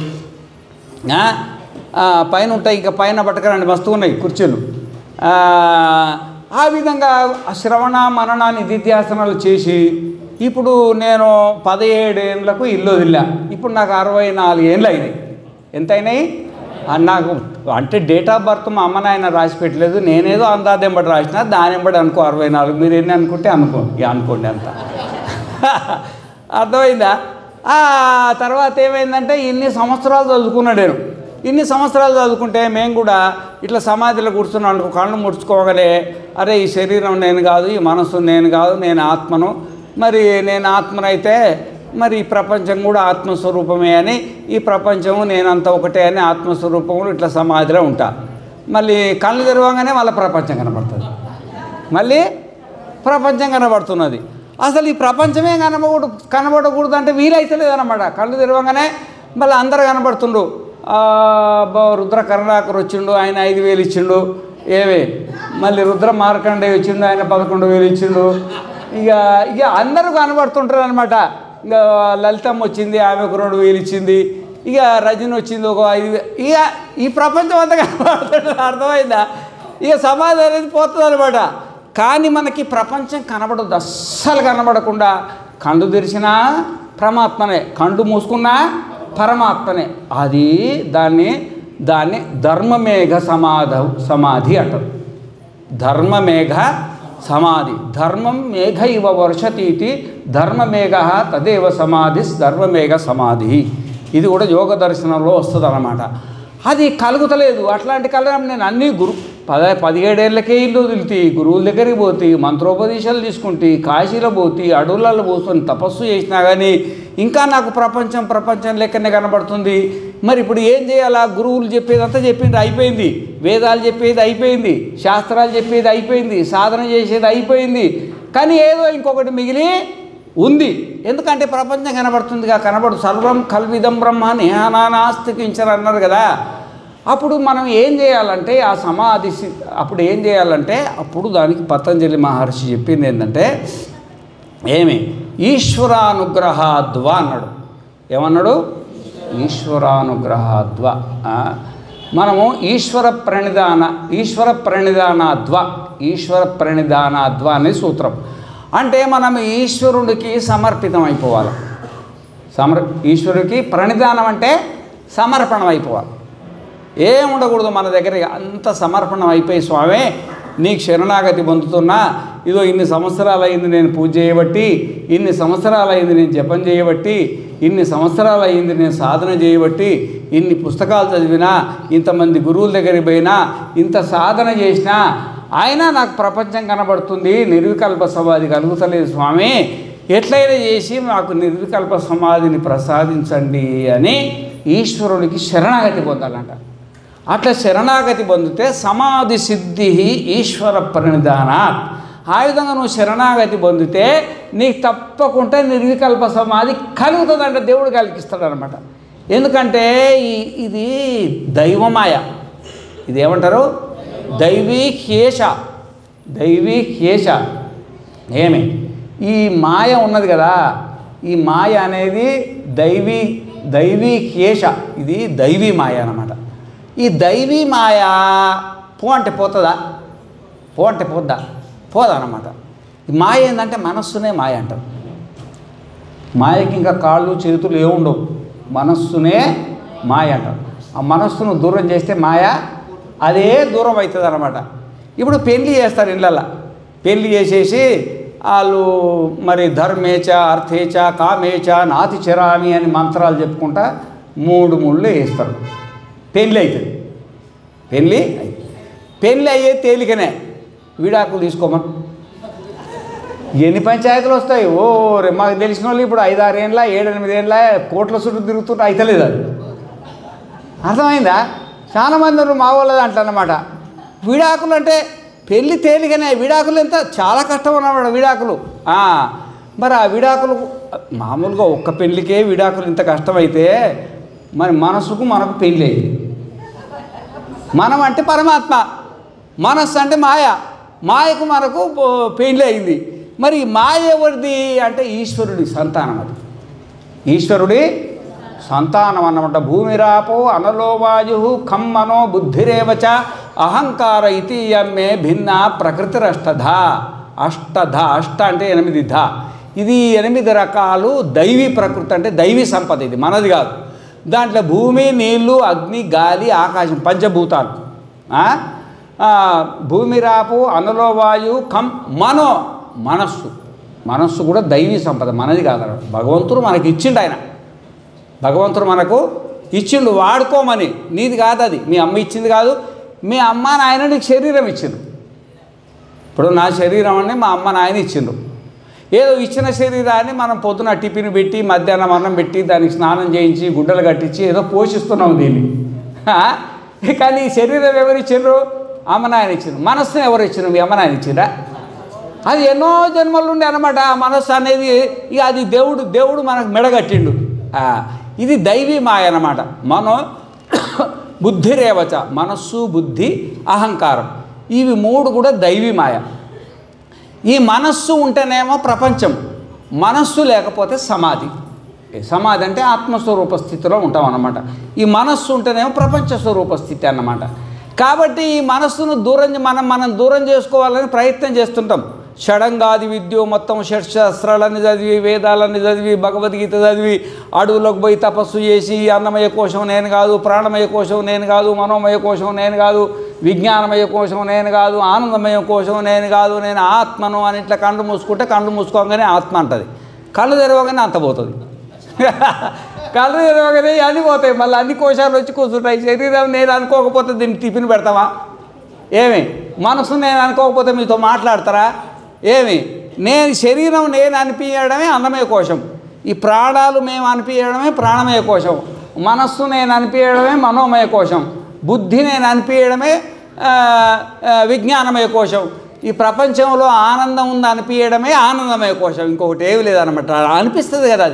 పైన ఉంటాయి ఇంకా పైన పట్టుకురండి, మస్తు ఉన్నాయి కుర్చీలు. ఆ విధంగా శ్రవణ మనన నిధిధ్యాసనాలు చేసి ఇప్పుడు నేను 17 ఏళ్ళకు ఇల్లు వదిలా. ఇప్పుడు నాకు 64 ఏళ్ళు అయినాయి. ఎంత అయినాయి నాకు అంటే డేట్ ఆఫ్ బర్త్ మా అమ్మ నాయన రాసి పెట్టలేదు, నేనేదో అందాదెంబడి రాసిన దానెంబడి అనుకో 64. మీరు ఎన్ని అనుకుంటే అనుకోండి అంత. అర్థమైందా? తర్వాత ఏమైందంటే ఇన్ని సంవత్సరాలు చదువుకున్నా నేను. ఇన్ని సంవత్సరాలు చదువుకుంటే మేము కూడా ఇట్లా సమాధిలో కూర్చున్నాను, కళ్ళు ముడుచుకోగానే అరే ఈ శరీరం నేను కాదు, ఈ మనసు నేను కాదు, నేను ఆత్మను, మరి నేను ఆత్మనైతే మరి ఈ ప్రపంచం కూడా ఆత్మస్వరూపమే అని, ఈ ప్రపంచము నేనంతా ఒకటే అని ఆత్మస్వరూపంలో ఇట్లా సమాధిలో ఉంటా. మళ్ళీ కళ్ళు తెరవగానే మళ్ళీ ప్రపంచం కనబడుతుంది, మళ్ళీ ప్రపంచం కనబడుతున్నది. అసలు ఈ ప్రపంచమే కనబడకూడదు అంటే వీలైతలేదన్నమాట. కళ్ళు తెరవగానే మళ్ళీ అందరు కనబడుతుండ్రు. రుద్ర కరుణాకర్ వచ్చిండు, ఆయన 5,000 ఇచ్చిండు. మళ్ళీ రుద్ర మార్కండేయ వచ్చిండు, ఆయన 11,000 ఇచ్చిండు. ఇక అందరూ కనబడుతుంటారు అనమాట. ఇంకా లలితమ్మ వచ్చింది, ఆమెకు 2,000 ఇచ్చింది. ఇక రజని వచ్చింది ఒక 5,000. ఇక ఈ ప్రపంచం అంతా కనబడుతుంది. అర్థమైందా? ఇక సమాధి అనేది పోతుంది అనమాట. కానీ మనకి ప్రపంచం కనబడదు, అస్సలు కనబడకుండా కళ్ళు తెరిచినా పరమాత్మనే, కళ్ళు మూసుకున్నా పరమాత్మనే. అది దాన్ని ధర్మమేఘ సమాధి అంటారు. ధర్మమేఘ సమాధి, ధర్మం మేఘ ఇవ వర్షతీతి ధర్మమేఘ తదేవ సమాధి ధర్మమేఘ సమాధి. ఇది కూడా యోగ దర్శనంలో వస్తుంది అన్నమాట. అది కలుగుతలేదు. అట్లాంటి కలగడం నేను అన్నీ 17 ఏళ్ళకే ఇల్లు వదిలితే, గురువుల దగ్గరికి పోతే, మంత్రోపదేశాలు తీసుకుంటే, కాశీలో పోతే, అడవులలో పోసుకొని తపస్సు చేసినా కానీ ఇంకా నాకు ప్రపంచం లెక్కనే కనబడుతుంది. మరి ఇప్పుడు ఏం చేయాలా? గురువులు చెప్పేదంతా చెప్పింది అయిపోయింది, వేదాలు చెప్పేది అయిపోయింది, శాస్త్రాలు చెప్పేది అయిపోయింది, సాధన చేసేది అయిపోయింది. కానీ ఏదో ఇంకొకటి మిగిలి ఉంది. ఎందుకంటే ప్రపంచం కనబడుతుందిగా, కనబడు సర్వం కల్విదం బ్రహ్మ నేహానాస్తికించరు అన్నారు కదా. అప్పుడు మనం ఏం చేయాలంటే ఆ సమాధి అప్పుడు ఏం చేయాలంటే అప్పుడు దానికి పతంజలి మహర్షి చెప్పింది ఏంటంటే ఈశ్వరానుగ్రహాద్వా అన్నాడు. ఏమన్నాడు? ఈశ్వరానుగ్రహాద్వ. మనము ఈశ్వర ప్రణిధానాద్వ అనే సూత్రం. అంటే మనం ఈశ్వరుడికి సమర్పితం అయిపోవాలి. ఈశ్వరుడికి ప్రణిధానం అంటే సమర్పణం అయిపోవాలి. ఏం ఉండకూడదు మన దగ్గర, అంత సమర్పణం అయిపోయి స్వామి నీకు శరణాగతి పొందుతున్నా, ఇదో ఇన్ని సంవత్సరాలు అయింది నేను పూజ చేయబట్టి, ఇన్ని సంవత్సరాలు అయింది నేను జపం చేయబట్టి, ఇన్ని సంవత్సరాలు అయింది నేను సాధన చేయబట్టి, ఇన్ని పుస్తకాలు చదివినా, ఇంతమంది గురువుల దగ్గరికి పోయినా, ఇంత సాధన చేసినా అయినా నాకు ప్రపంచం కనబడుతుంది, నిర్వికల్ప సమాధి కలుగుతలేదు స్వామి, ఎట్లయినా చేసి మాకు నిర్వికల్ప సమాధిని ప్రసాదించండి అని ఈశ్వరుడికి శరణాగతి పొందాలంట. అట్లా శరణాగతి పొందితే సమాధి సిద్ధి ఈశ్వర ప్రణిధానాత్. ఆ విధంగా నువ్వు శరణాగతి పొందితే నీకు తప్పకుండా నిర్వికల్ప సమాధి కలుగుతుందంట, దేవుడు కలిగిస్తాడనమాట. ఎందుకంటే ఇది దైవమాయ, ఇదేమంటారు? దైవీ హ్యేష. ఈ మాయ ఉన్నది కదా, ఈ మాయ అనేది దైవీ హ్యేష, ఇది దైవీ మాయ అన్నమాట. ఈ దైవీ మాయ పో అంటే పోతుందా? పో అంటే పోద్దా? పోదన్నమాట. ఈ మాయ ఏంటంటే మనస్సునే మాయ అంటారు. మాయకి ఇంకా కాళ్ళు చేతులు ఏముండవు, మనస్సునే మాయ అంటారు. ఆ మనస్సును దూరం చేస్తే మాయ అదే దూరం అవుతుంది అన్నమాట. ఇప్పుడు పెళ్ళి చేస్తారు ఇళ్ళల్లో, పెళ్ళి చేసేసి వాళ్ళు మరి ధర్మేచ అర్థేచ కామేచ నాతి చరామి అని మంత్రాలు చెప్పుకుంటా 3 ముళ్ళు వేస్తారు, పెళ్ళి అవుతుంది. పెళ్ళి అయ్యే తేలికనే విడాకులు తీసుకోమని ఎన్ని పంచాయతీలు వస్తాయి. ఓ రే మాకు తెలిసిన వాళ్ళు ఇప్పుడు 5-6 ఏళ్ళ 7-8 ఏళ్ళ కోట్ల చుట్టూ తిరుగుతుంటే అయితలేదు. అది అర్థమైందా? చాలామంది మా వాళ్ళది అంటారన్నమాట. విడాకులు అంటే పెళ్ళి తేలికనే, విడాకులు ఎంత చాలా కష్టం అన్నమాట విడాకులు. మరి ఆ విడాకులు మామూలుగా ఒక్క పెళ్ళికే విడాకులు ఇంత కష్టమైతే మరి మనసుకు మనకు పెళ్ళి అయింది. మనం అంటే పరమాత్మ, మనస్సు అంటే మాయకు మనకు పెళ్ళి అయింది. మరి మాయ ఎవరిది అంటే ఈశ్వరుడి సంతానం. అది ఈశ్వరుడి సంతానం అన్నమాట. భూమిరాపో అనలో వాయు ఖం మనో బుద్ధిరేవచ అహంకార ఇతి యమ్మే భిన్న ప్రకృతిరష్టధ. అష్ట అంటే 8 ధ. ఇది 8 రకాలు దైవీ ప్రకృతి, అంటే దైవీ సంపద. ఇది మనది కాదు. దాంట్లో భూమి, నీళ్లు, అగ్ని, గాలి, ఆకాశం, పంచభూతాలు. భూమిరాపు అనలో వాయు ఖం మనో మనస్సు కూడా దైవీ సంపద, మనది కాదు. భగవంతుడు మనకి ఇచ్చిండు. భగవంతుడు మనకు ఇచ్చిండు, వాడుకోమని. నీది కాదు అది, మీ అమ్మ ఇచ్చింది కాదు. మీ అమ్మ నాయన నీకు శరీరం ఇచ్చిండు. ఇప్పుడు నా శరీరం అని మా అమ్మ నాయన ఇచ్చిండు. ఏదో ఇచ్చిన శరీరాన్ని మనం పొద్దున టిఫిన్ పెట్టి మధ్యాహ్నం అన్నం పెట్టి దానికి స్నానం చేయించి గుడ్డలు కట్టించి ఏదో పోషిస్తున్నాం దీన్ని. కానీ ఈ శరీరం ఎవరు ఇచ్చిండ్రు? అమ్మ నాయన ఇచ్చిండ్రు. మనస్సును ఎవరు ఇచ్చిండ్రు? మీ అమ్మ నాయన ఇచ్చిండ్రా? అది ఎన్నో జన్మలు ఉండే అనమాట. ఆ మనస్సు అనేది ఇక అది దేవుడు మనకు మెడగట్టిండు. ఇది దైవీ మాయ అన్నమాట. బుద్ధిరేవచ, మనస్సు, బుద్ధి, అహంకారం, ఇవి 3 కూడా దైవీ మాయ. ఈ మనస్సు ఉంటేనేమో ప్రపంచం, మనస్సు లేకపోతే సమాధి. సమాధి అంటే ఆత్మస్వరూప స్థితిలో ఉంటాం అన్నమాట. ఈ మనస్సు ఉంటేనేమో ప్రపంచ స్వరూప స్థితి అన్నమాట. కాబట్టి ఈ మనస్సును మనం దూరం చేసుకోవాలని ప్రయత్నం చేస్తుంటాం. షడంగాది విద్యో మొత్తం షట్శాస్త్రాలన్నీ చదివి, వేదాలన్నీ చదివి, భగవద్గీత చదివి, అడవులకు పోయి తపస్సు చేసి అన్నమయ కోశం నేను కాదు, ప్రాణమయ కోశం నేను కాదు, మనోమయ కోశం నేను కాదు, విజ్ఞానమయ కోశం నేను కాదు, ఆనందమయ కోశం నేను కాదు, నేను ఆత్మను అని ఇట్లా కళ్ళు మూసుకోగానే ఆత్మ అంటుంది. కళ్ళు తెరవగానే అంత పోతుంది. కళ్ళు తెరవగానే అన్నీ పోతాయి. మళ్ళీ అన్ని కోశాలు వచ్చి కూర్చుంటాయి. శరీరం నేను అనుకోకపోతే దీన్ని టిఫిన్ పెడతావా? ఏమి మనసు నేను అనుకోకపోతే మీతో మాట్లాడతారా? ఏమి శరీరం నేను అనిపించడమే అన్నమయ కోశం. ఈ ప్రాణాలు మేము అనిపించడమే ప్రాణమయ కోశం. మనస్సు నేను అనిపించడమే మనోమయ కోశం. బుద్ధి నేను అనిపించడమే విజ్ఞానమయ కోశం. ఈ ప్రపంచంలో ఆనందం ఉంది అనిపించడమే ఆనందమయ కోశం. ఇంకొకటి ఏమి లేదన్నమాట. అనిపిస్తుంది కదా,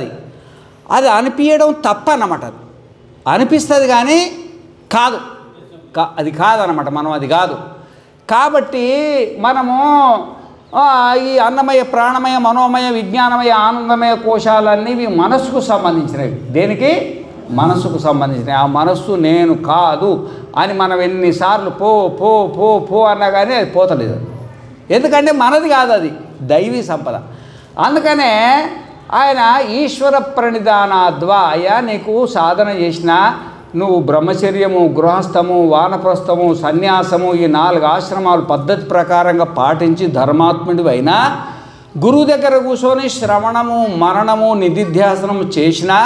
అది అనిపించడం తప్ప అన్నమాట. అది అనిపిస్తుంది కానీ కాదు, అది కాదన్నమాట. మనం అది కాదు. కాబట్టి మనము ఈ అన్నమయ, ప్రాణమయ, మనోమయ, విజ్ఞానమయ, ఆనందమయ కోశాలన్నీ మనస్సుకు సంబంధించినవి. దేనికి? మనస్సుకు సంబంధించినవి. ఆ మనస్సు నేను కాదు అని మనం ఎన్నిసార్లు పో పో పో పో అన్నా కానీ అది పోతలేదు. ఎందుకంటే మనది కాదు, అది దైవీ సంపద. అందుకనే ఆయన ఈశ్వర ప్రణిధానాద్వా, అయ్యా నీకు సాధన చేసిన నువ్వు బ్రహ్మచర్యము, గృహస్థము, వానప్రస్థము, సన్యాసము, ఈ 4 ఆశ్రమాలు పద్ధతి ప్రకారంగా పాటించి ధర్మాత్ముడివి అయినా, గురువు దగ్గర కూర్చొని శ్రవణము, మరణము, నిధిధ్యాసనము చేసినా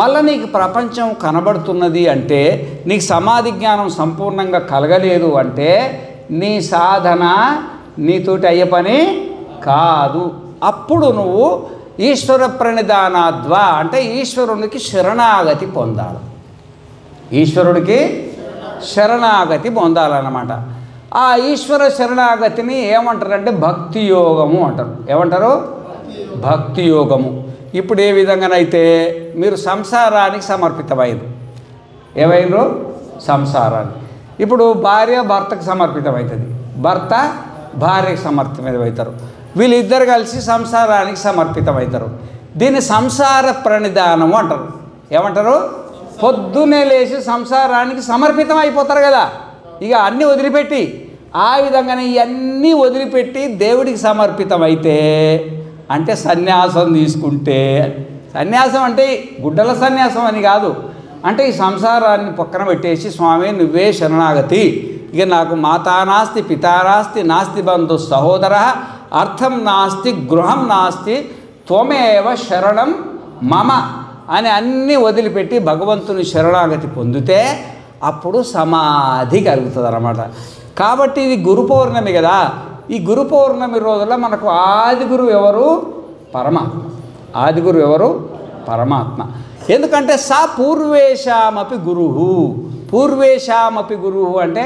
మళ్ళీ నీకు ప్రపంచం కనబడుతున్నది అంటే, నీకు సమాధి జ్ఞానం సంపూర్ణంగా కలగలేదు అంటే నీ సాధన నీతోటి అయ్యే పని కాదు. అప్పుడు నువ్వు ఈశ్వర ప్రణిధానాద్వా అంటే ఈశ్వరునికి శరణాగతి పొందాలి. ఈశ్వరుడికి శరణాగతి పొందాలన్నమాట. ఆ ఈశ్వర శరణాగతిని ఏమంటారంటే భక్తి యోగము అంటారు. ఏమంటారు? భక్తి యోగము. ఇప్పుడు ఏ విధంగానైతే మీరు సంసారానికి సమర్పితమైంది, ఏమైండ్రు? సంసారానికి. ఇప్పుడు భార్య భర్తకు సమర్పితమవుతుంది, భర్త భార్యకు సమర్పితమవుతారు. వీళ్ళిద్దరు కలిసి సంసారానికి సమర్పితమవుతారు. దీన్ని సంసార ప్రణిధానము అంటారు. ఏమంటారు? పొద్దున్నే లేచి సంసారానికి సమర్పితం అయిపోతారు కదా, ఇక అన్నీ వదిలిపెట్టి. ఆ విధంగానే ఇవన్నీ వదిలిపెట్టి దేవుడికి సమర్పితం అయితే, అంటే సన్యాసం తీసుకుంటే, సన్యాసం అంటే గుడ్డల సన్యాసం అని కాదు, అంటే ఈ సంసారాన్ని పక్కన పెట్టేసి స్వామి నువ్వే శరణాగతి, ఇక నాకు మాతా నాస్తి, పితా నాస్తి, నాస్తి బంధు సహోదర, అర్థం నాస్తి, గృహం నాస్తి, త్వమేవ శరణం మమ అని అన్నీ వదిలిపెట్టి భగవంతుని శరణాగతి పొందితే అప్పుడు సమాధి కలుగుతుంది అన్నమాట. కాబట్టి ఇది గురు పౌర్ణమి కదా, ఈ గురు పౌర్ణమి రోజుల్లో మనకు ఆది గురువు ఎవరు? పరమాత్మ. ఆది గురువు ఎవరు? పరమాత్మ. ఎందుకంటే సా పూర్వేషామపి గురువు. పూర్వేషామపి గురువు అంటే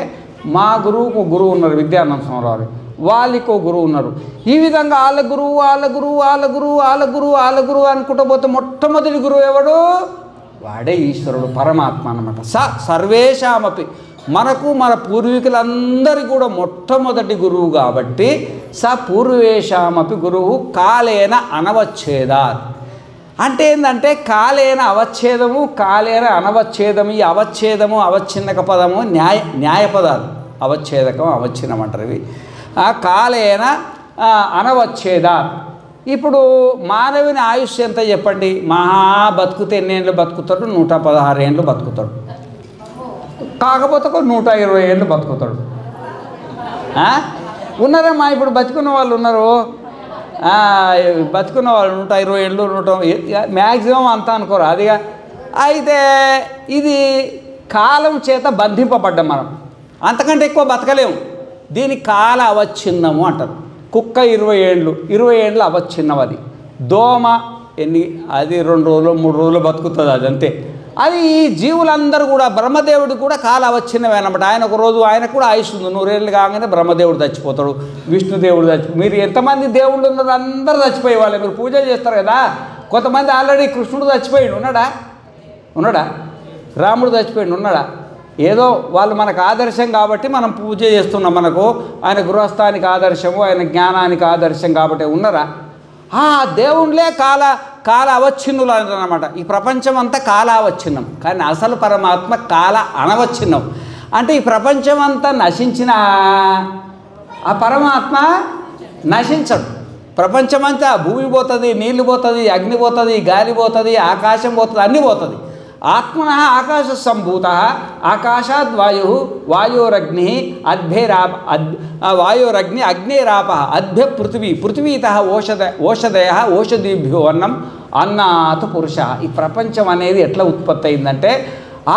మా గురువుకు గురువు ఉన్నారు, విద్యానంద స్వామి వాళ్ళకు గురువు ఉన్నారు. ఈ విధంగా వాళ్ళ గురువు వాళ్ళ గురువు వాళ్ళ గురువు వాళ్ళ గురువు వాళ్ళ గురువు అనుకుంటూ పోతే మొట్టమొదటి గురువు ఎవడు? వాడే ఈశ్వరుడు, పరమాత్మ అన్నమాట. సర్వేషామపి మనకు మన పూర్వీకులందరికీ కూడా మొట్టమొదటి గురువు కాబట్టి పూర్వేషామపి గురువు కాలేన అనవచ్ఛేదాత్. అంటే ఏంటంటే కాలేన అవచ్ఛేదము, కాలేన అనవచ్ఛేదము. ఈ అవచ్ఛేదము అవచ్ఛిన్నక పదము న్యాయపదాలు. అవచ్ఛేదకం అవచ్ఛిన్నం అంటారు ఇవి. కాలేన అనవచ్ఛేదాత్. ఇప్పుడు మానవుని ఆయుష్ ఎంత చెప్పండి? మహా బతుకుతే ఎన్నేళ్ళు బతుకుతాడు? 116 ఏళ్ళు బతుకుతాడు. కాకపోతే 120 ఏళ్ళు బతుకుతాడు. ఉన్నారమ్మా, ఇప్పుడు బతుకున్న వాళ్ళు ఉన్నారు. బతుకున్న వాళ్ళు 120 ఏళ్ళు 100 మ్యాక్సిమం అంతా అనుకోరు అదిగా. అయితే ఇది కాలం చేత బంధింపబడ్డాం మనం, అంతకంటే ఎక్కువ బతకలేము. దీని కాల అవచ్ఛిన్నము అంటారు. కుక్క 20 ఏళ్ళు 20 ఏళ్ళు అవచ్ఛిన్నం. అది దోమ అది 2 రోజులు 3 రోజులు బతుకుతుంది, అది అంతే. అది ఈ జీవులందరూ కూడా బ్రహ్మదేవుడికి కూడా కాల అవచ్ఛిన్నమే అన్నమాట. ఆయన ఒక రోజు ఆయనకు కూడా ఆయుష్ ఉంది. 100 ఏళ్ళు కాగానే బ్రహ్మదేవుడు చచ్చిపోతాడు, విష్ణుదేవుడు మీరు ఎంతమంది దేవుళ్ళు ఉన్నారు అందరూ చచ్చిపోయే వాళ్ళే. మీరు పూజలు చేస్తారు కదా, కొంతమంది ఆల్రెడీ కృష్ణుడు చచ్చిపోయాడు, ఉన్నాడా? రాముడు చచ్చిపోయాడు, ఉన్నాడా? ఏదో వాళ్ళు మనకు ఆదర్శం కాబట్టి మనం పూజ చేస్తున్నాం. మనకు ఆయన గృహస్థానికి ఆదర్శము, ఆయన జ్ఞానానికి ఆదర్శం కాబట్టి ఉన్నారా? దేవుళ్ళే కాల అవచ్ఛిన్నులు అన్నమాట. ఈ ప్రపంచం అంతా కాలావచ్ఛిన్నం, కానీ అసలు పరమాత్మ కాల అనవచ్ఛిన్నం. అంటే ఈ ప్రపంచం అంతా నశించిన ఆ పరమాత్మ నశించడు. ప్రపంచమంతా భూమి పోతుంది, నీళ్లు పోతుంది, అగ్ని పోతుంది, గాలి పోతుంది, ఆకాశం పోతుంది, అన్నీ పోతుంది. ఆత్మన ఆకాశ సంభూత ఆకాశాద్ వాయు వాయోరగ్ని వాయోరగ్ని అగ్నేరాప అద్భ్య పృథివీత ఓషధయ ఓషధీభ్యో అన్నం అన్నాత్ పురుష. ఈ ప్రపంచం అనేది ఎట్లా ఉత్పత్తి అయిందంటే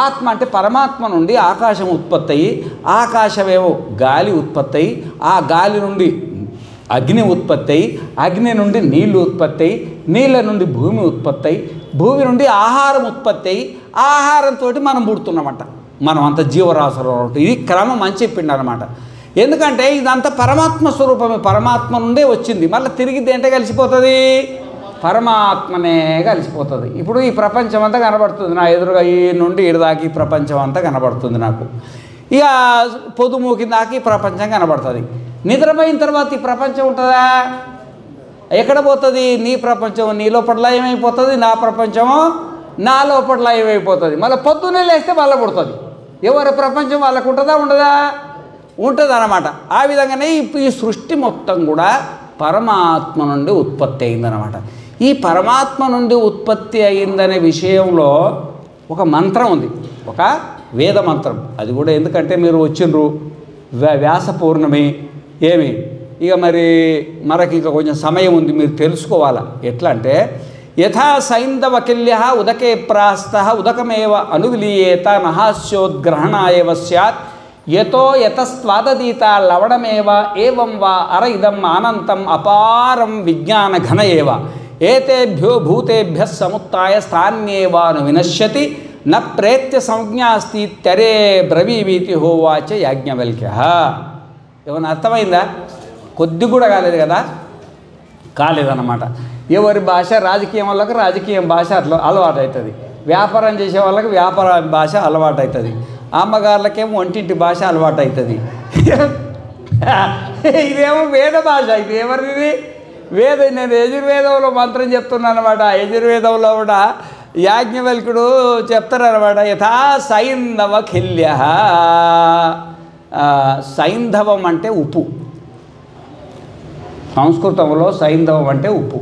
ఆత్మ అంటే పరమాత్మ నుండి ఆకాశం ఉత్పత్తి అయ్యి, ఆకాశమేమో గాలి ఉత్పత్తి అయ్యి, ఆ గాలి నుండి అగ్ని ఉత్పత్తి అయ్యి, అగ్ని నుండి నీళ్లు ఉత్పత్తి అయ్యి, నీళ్ళ నుండి భూమి ఉత్పత్తి అయ్యి, భూమి నుండి ఆహారం ఉత్పత్తి అయ్యి, ఆహారంతో మనం పుడుతున్నామంట. మనం అంత జీవరాశులు ఉంటుంది. ఇది క్రమం అని చెప్పిండు అనమాట. ఎందుకంటే ఇదంతా పరమాత్మ స్వరూపమే, పరమాత్మ నుండే వచ్చింది. మళ్ళీ తిరిగి దేంటే కలిసిపోతుంది? పరమాత్మనే కలిసిపోతుంది. ఇప్పుడు ఈ ప్రపంచం అంతా కనబడుతుంది నా ఎదురుగా, ఈ నుండి ఇడిదాకా ఈ ప్రపంచం అంతా కనబడుతుంది నాకు. ఇక పొదుమూకిందాక ఈ ప్రపంచం కనబడుతుంది. నిద్రపోయిన తర్వాత ఈ ప్రపంచం ఉంటుందా? ఎక్కడ పోతుంది? నీ ప్రపంచం నీ లోపల ఏమైపోతుంది, నా ప్రపంచము నా లోపల ఏమైపోతుంది. మళ్ళీ పొద్దున్నే లేస్తే మళ్ళీ పుడుతుంది. ఎవరి ప్రపంచం వాళ్ళకు ఉంటుందా ఉండదా? ఉంటుంది అన్నమాట. ఆ విధంగానే ఈ సృష్టి మొత్తం కూడా పరమాత్మ నుండి ఉత్పత్తి అయిందనమాట. ఈ పరమాత్మ నుండి ఉత్పత్తి అయిందనే విషయంలో ఒక మంత్రం ఉంది, ఒక వేద మంత్రం. అది కూడా ఎందుకంటే మీరు వచ్చిండ్రు వ్యాస పౌర్ణమి ఏమి, ఇక మనకి ఇంకా కొంచెం సమయం ఉంది, మీరు తెలుసుకోవాలా. ఎట్లా అంటే యథా సైంధవకిల్య ఉదకే ప్రాస్త ఉదకమేవ అనువిలీయేత నహాస్యోద్గ్రహణాయవ స్యాత్ యతో యతస్వాదదీత లవణమేవ ఏవం వా అర ఇదం అనంతం అపారం విజ్ఞాన ఘన ఏవ ఏతేభ్యో భూతేభ్య సముత్య స్థాన్యేవాను వినశ్యతి న ప్రేత్య సంజ్ఞాస్తి తెరే బ్రవీవీతి హోవాచ యాజ్ఞవల్క్య. ఏమన్నా అర్థమైందా? కొద్ది కూడా కాలేదు కదా, కాలేదన్నమాట. ఎవరి భాష రాజకీయం వాళ్ళకి రాజకీయం భాష అట్లా అలవాటు అవుతుంది, వ్యాపారం చేసే వాళ్ళకి వ్యాపార భాష అలవాటు అవుతుంది, అమ్మగారులకేమో వంటింటి భాష అలవాటు అవుతుంది. ఇదేమో వేద భాష. ఇది ఎవరిది? నేను యజుర్వేదంలో మంత్రం చెప్తున్నాను అనమాట. యజుర్వేదంలో కూడా యాజ్ఞవల్కుడు చెప్తారనమాట. యథా సైంధవ ఖిల్య. సైంధవం అంటే ఉప్పు. సంస్కృతంలో సైంధవం అంటే ఉప్పు.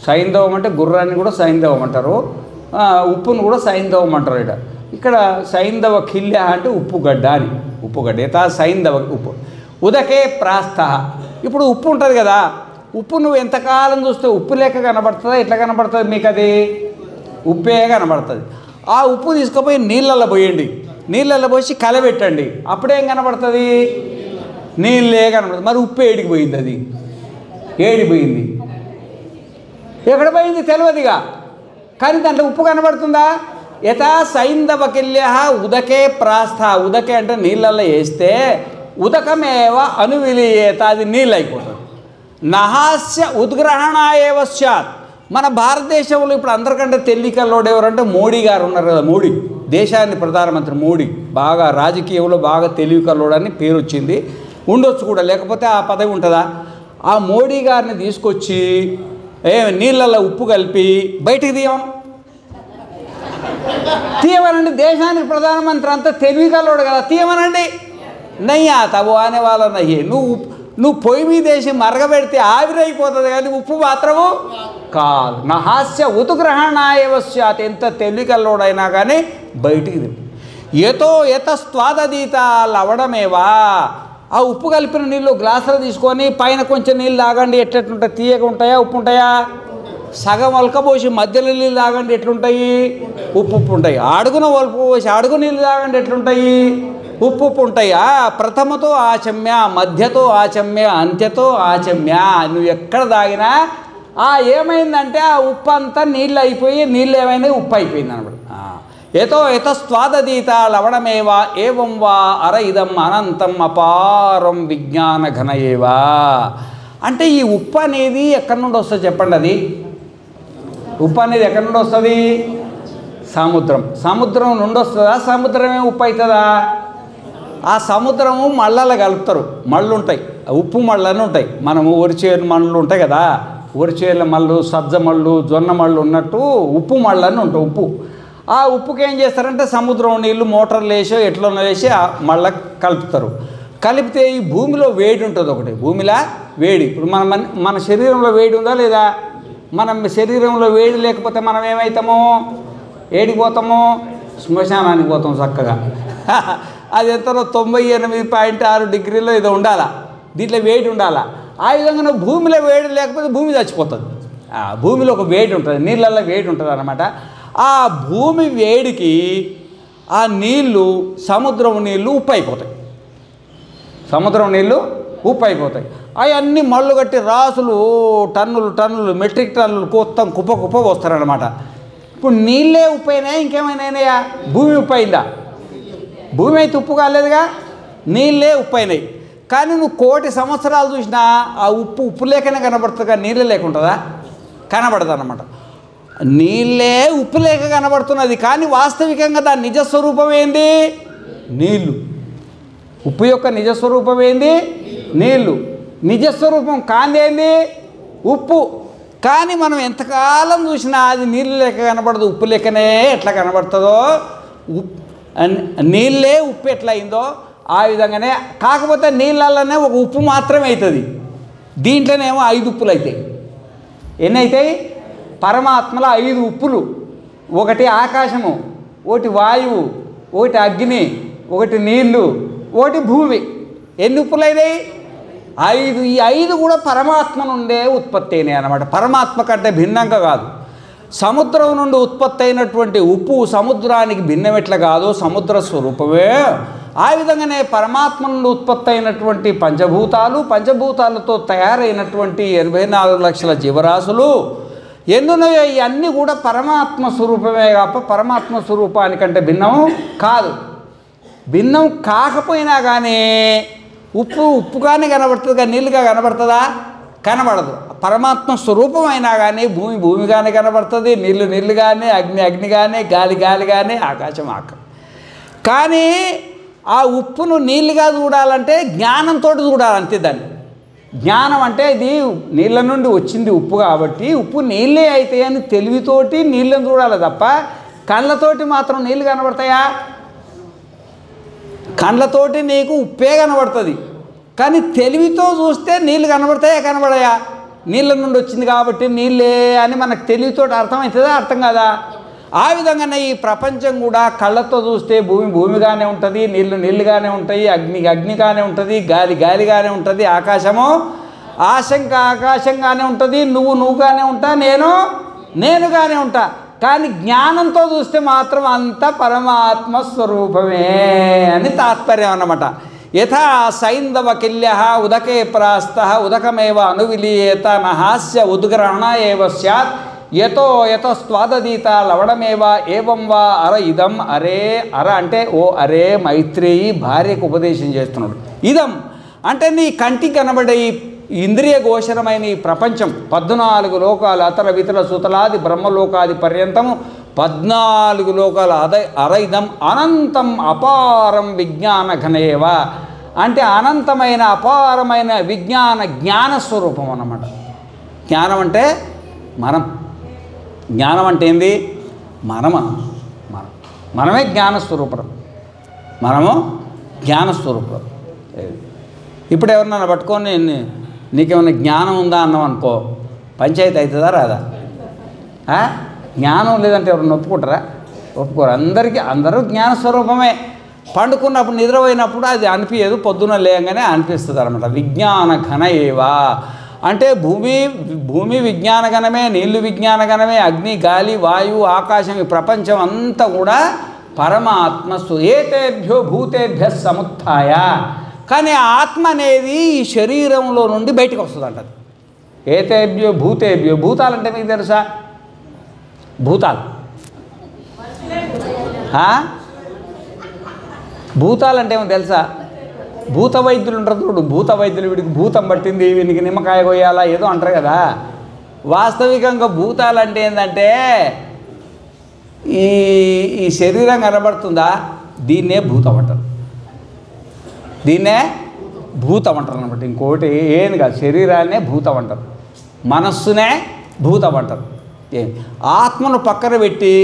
సైంధవం అంటే గుర్రాన్ని కూడా సైంధవం అంటారు, ఉప్పును కూడా సైంధవం అంటారు. ఇక్కడ సైంధవ ఖిల్య అంటే ఉప్పుగడ్డ అని. ఉప్పుగడ్డ యథా సైంధవ ఉప్పు. ఉదకే ప్రాస్థ. ఇప్పుడు ఉప్పు ఉంటుంది కదా, ఉప్పు నువ్వు ఎంతకాలం చూస్తే ఉప్పు లెక్క కనబడుతుందా? ఎట్లా కనబడుతుంది మీకు? అది ఉప్పే కనబడుతుంది. ఆ ఉప్పు తీసుకుపోయి నీళ్ళల్లో పోయండి, నీళ్ళల్లో పోసి కలబెట్టండి, అప్పుడేం కనబడుతుంది? నీళ్ళే కనబడుతుంది. మరి ఉప్పు ఏడికి పోయింది? అది ఏడిపోయింది, ఎక్కడ పోయింది తెలియదుగా, కానీ దాంట్లో ఉప్పు కనబడుతుందా? యథా సైంధవకిల్య ఉదకే ప్రాస్థ, ఉదకే అంటే నీళ్ళల్లో వేస్తే ఉదకమేవ అనువిలీయేత, అది నీళ్ళు అయిపోతుంది. నహాస్య ఉద్గ్రహణాయేవ స్యాత్. మన భారతదేశంలో ఇప్పుడు అందరికంటే తెలివికల్లోడు ఎవరంటే మోడీ గారు ఉన్నారు కదా. మోడీ దేశాన్ని ప్రధానమంత్రి మోడీ బాగా రాజకీయంలో బాగా తెలివికల్లోడని పేరు వచ్చింది, ఉండొచ్చు కూడా, లేకపోతే ఆ పదవి ఉంటుందా? ఆ మోడీ గారిని తీసుకొచ్చి నీళ్ళల్లో ఉప్పు కలిపి బయటికి తీయమనండి. దేశానికి ప్రధానమంత్రి అంతా తెలివికల్లోడు కదా, తీయమనండి. నయ్యా తబు అనే వాళ్ళ నయ్యే. నువ్వు పొయ్యి మీద వేసి మరగబెడితే ఆవిరైపోతుంది, కానీ ఉప్పు మాత్రము కాదు. నహాస్య ఉతుగ్రహణాయేవ స్యాత్. ఎంత తెలివికల్లోడైనా కానీ బయటికి యతస్వాదీత లవడమేవా. ఆ ఉప్పు కలిపిన నీళ్ళు గ్లాసులు తీసుకొని పైన కొంచెం నీళ్ళు తాగండి, ఎట్లెట్లుంటాయి? తీయగా ఉంటాయా, ఉప్పు ఉంటాయా? సగం ఒలకపోసి మధ్యలో నీళ్ళు తాగండి, ఎట్లుంటాయి? ఉప్పు ఉంటాయి. అడుగున ఒలకపోసి అడుగు నీళ్ళు తాగండి, ఎట్లుంటాయి? ఉప్పు ఉంటాయి. ప్రథమతో ఆచమ్య, మధ్యతో ఆచమ్య, అంత్యతో ఆచమ్య. నువ్వు ఎక్కడ తాగినా ఏమైందంటే ఆ ఉప్పు అంతా నీళ్ళు అయిపోయి, నీళ్ళు ఏమైనా ఉప్పు అయిపోయింది అనమాట. యతస్వాదీత లవణమేవా ఏవం వా అర ఇదం అనంతం అపారం విజ్ఞాన ఘనయేవా. అంటే ఈ ఉప్పు అనేది ఎక్కడి నుండి వస్తుంది చెప్పండి? అది ఉప్పు అనేది ఎక్కడి నుండి వస్తుంది? సముద్రం నుండి వస్తుందా? సముద్రమే ఉప్పు అవుతుందా? ఆ సముద్రము మళ్ళలో కలుపుతారు, మళ్ళు ఉంటాయి, ఉప్పు మళ్ళని ఉంటాయి. మనము వరిచేను మళ్ళు ఉంటాయి కదా, వరిచేళ్ళ మళ్ళు, సజ్జ మళ్ళు, జొన్న మళ్ళు ఉన్నట్టు ఉప్పు మళ్ళని ఉంటాయి. ఉప్పు ఆ ఉప్పుకి ఏం చేస్తారంటే సముద్రం నీళ్ళు మోటార్లు వేసి ఎట్లా వేసి మళ్ళీ కలుపుతారు. కలిపితే ఈ భూమిలో వేడి ఉంటుంది ఒకటి, భూమిలో వేడి. ఇప్పుడు మన శరీరంలో వేడి ఉందా లేదా? మనం శరీరంలో వేడి లేకపోతే మనం ఏమవుతాము? ఏడికి పోతాము? శ్మశానానికి పోతాం చక్కగా. అది ఎంతలో 98.6 డిగ్రీలో ఏదో ఉండాలా, దీంట్లో వేడి ఉండాలా. ఆ విధంగా భూమిలో వేడి లేకపోతే భూమి చచ్చిపోతుంది. భూమిలో ఒక వేడి ఉంటుంది, నీళ్ళల్లో వేడి ఉంటుంది అన్నమాట. ఆ భూమి వేడికి ఆ నీళ్ళు, సముద్రం నీళ్ళు ఉప్పు అయిపోతాయి. సముద్రం నీళ్ళు ఉప్పు అయిపోతాయి. అవన్నీ మళ్ళు కట్టి రాసులు టన్నులు మెట్రిక్ టన్నులు మొత్తం కుప్ప వస్తారనమాట. ఇప్పుడు నీళ్ళే ఉప్పు అయినాయా, ఇంకేమైనా అయినాయా? భూమి ఉప్పు అయిందా? భూమి అయితే ఉప్పు కాలేదుగా, నీళ్ళే ఉప్పు అయినాయి. కానీ నువ్వు 1,000,000 సంవత్సరాలు చూసినా ఆ ఉప్పు లేకనే కనబడుతుంది, కానీ నీళ్ళే లేకుంటుందా? కనబడదు అన్నమాట. నీళ్ళే ఉప్పు లేక కనబడుతున్నది, కానీ వాస్తవికంగా దాని నిజస్వరూపం ఏంది? నీళ్ళు. ఉప్పు యొక్క నిజస్వరూపం ఏంది? నీళ్ళు. నిజస్వరూపం కాందేంది? ఉప్పు. కానీ మనం ఎంతకాలం చూసినా అది నీళ్ళు లేక కనబడదు, ఉప్పు లేకనే ఎట్లా కనబడుతుందో, నీళ్ళే ఉప్పు ఎట్లా అయిందో ఆ విధంగానే. కాకపోతే నీళ్ళల్లోనే ఒక ఉప్పు మాత్రమే అవుతుంది, దీంట్లోనేమో 5 ఉప్పులు అవుతాయి. ఎన్ని అవుతాయి? పరమాత్మలో 5 ఉప్పులు. ఒకటి ఆకాశము, ఒకటి వాయువు, ఒకటి అగ్ని, ఒకటి నీళ్ళు, ఒకటి భూమి. ఎన్ని ఉప్పులు అయినాయి? 5. ఈ 5 కూడా పరమాత్మ నుండే ఉత్పత్తి అయినాయి అన్నమాట, పరమాత్మ కంటే భిన్నంగా కాదు. సముద్రం నుండి ఉత్పత్తి అయినటువంటి ఉప్పు సముద్రానికి భిన్నం ఎట్లా కాదు, సముద్ర స్వరూపమే. ఆ విధంగానే పరమాత్మ నుండి ఉత్పత్తి అయినటువంటి పంచభూతాలతో తయారైనటువంటి 84 లక్షల జీవరాశులు ఎన్నున్నాయో ఇవన్నీ కూడా పరమాత్మ స్వరూపమే కాక పరమాత్మ స్వరూపానికంటే భిన్నం కాదు. భిన్నం కాకపోయినా కానీ ఉప్పుగానే కనబడుతుంది, కానీ నీళ్ళుగా కనబడుతుందా? కనబడదు. పరమాత్మ స్వరూపం అయినా కానీ భూమిగానే కనబడుతుంది, నీళ్ళుగానే, అగ్నిగానే, గాలిగానే, ఆకాశం. కానీ ఆ ఉప్పును నీళ్ళుగా చూడాలంటే జ్ఞానంతో చూడాలంతే. దాన్ని జ్ఞానం అంటే ఇది నీళ్ళ నుండి వచ్చింది ఉప్పు కాబట్టి ఉప్పు నీళ్ళే అయితే అని తెలివితోటి నీళ్ళని చూడాలి తప్ప కళ్ళతోటి మాత్రం నీళ్ళు కనబడతాయా? కళ్ళతోటి నీకు ఉప్పే కనబడుతుంది, కానీ తెలివితో చూస్తే నీళ్ళు కనబడతాయా కనబడయా? నీళ్ళ నుండి వచ్చింది కాబట్టి నీళ్ళే అని మనకు తెలివితోటి అర్థమవుతుందా? అర్థం కాదా? ఆ విధంగానే ఈ ప్రపంచం కూడా కళ్ళతో చూస్తే భూమిగానే ఉంటుంది, నీళ్ళుగానే ఉంటాయి, అగ్నిగానే ఉంటుంది, గాలిగానే ఉంటుంది, ఆకాశము ఆకాశంగానే ఉంటుంది, నువ్వుగానే ఉంటా, నేనుగానే ఉంటా. కానీ జ్ఞానంతో చూస్తే మాత్రం అంత పరమాత్మ స్వరూపమే అని తాత్పర్యం అన్నమాట. యథా సైంధవ కిల్య ఉదకే ప్రాస్త ఉదకమేవ అనువిలీయేత నహాస్య ఉద్గ్రహణ ఏవ స్యాత్ యతో యతస్వాదీత లవణమేవ ఏవం వా అర ఇదం. అరే అర అంటే ఓ అరే మైత్రేయి భార్యకు ఉపదేశం చేస్తున్నాడు. ఇదం అంటే నీ కంటికి కనబడే ఈ ఇంద్రియ గోచరమైన ఈ ప్రపంచం 14 లోకాలు అతర వితల సుతలాది బ్రహ్మలోకాది పర్యంతము 14 లోకాల అరైదం అనంతం అపారం విజ్ఞాన ఘనేవ అంటే అనంతమైన అపారమైన జ్ఞాన స్వరూపం అన్నమాట. జ్ఞానం అంటే మనం, జ్ఞానం అంటే ఏంది? మనమే జ్ఞానస్వరూపం, మనము జ్ఞానస్వరూపం. ఇప్పుడు ఎవరినైనా పట్టుకొని నీకేమైనా జ్ఞానం ఉందా అన్నాం అనుకో, పంచాయతీ అవుతుందా రాదా? జ్ఞానం లేదంటే ఎవరు ఒప్పుకుంటారా? ఒప్పుకోరు. అందరూ జ్ఞానస్వరూపమే. పండుకున్నప్పుడు నిద్రపోయినప్పుడు అది అనిపించదు, పొద్దున లేయంగానే అనిపిస్తుంది అనమాట. విజ్ఞాన ఘన ఏవా అంటే భూమి విజ్ఞానగణమే, నీళ్లు విజ్ఞానగణమే, అగ్ని గాలి వాయువు ఆకాశం ఈ ప్రపంచం అంతా కూడా పరమాత్మస్సు. ఏతేభ్యో భూతేభ్య సముత్థాయ. కానీ ఆత్మ అనేది ఈ శరీరంలో నుండి బయటకు వస్తుంది అంటది. ఏతేభ్యో భూతేభ్యో, భూతాలంటే మీకు తెలుసా? భూతాలంటే ఏమో తెలుసా? భూత వైద్యులు ఉంటారు చూడు, భూత వైద్యులు వీడికి భూతం పట్టింది, వీనికి నిమ్మకాయ కొయ్యాలా ఏదో అంటారు కదా. వాస్తవికంగా భూతాలంటే ఏంటంటే ఈ శరీరం కనబడుతుందా, దీన్నే భూతం అంటారు. దీన్నే భూతం అంటారు అనమాట. ఇంకోటి ఏం కాదు, శరీరాన్నే భూతం అంటారు, మనస్సునే భూతం అంటారు. ఆత్మను పక్కన పెట్టి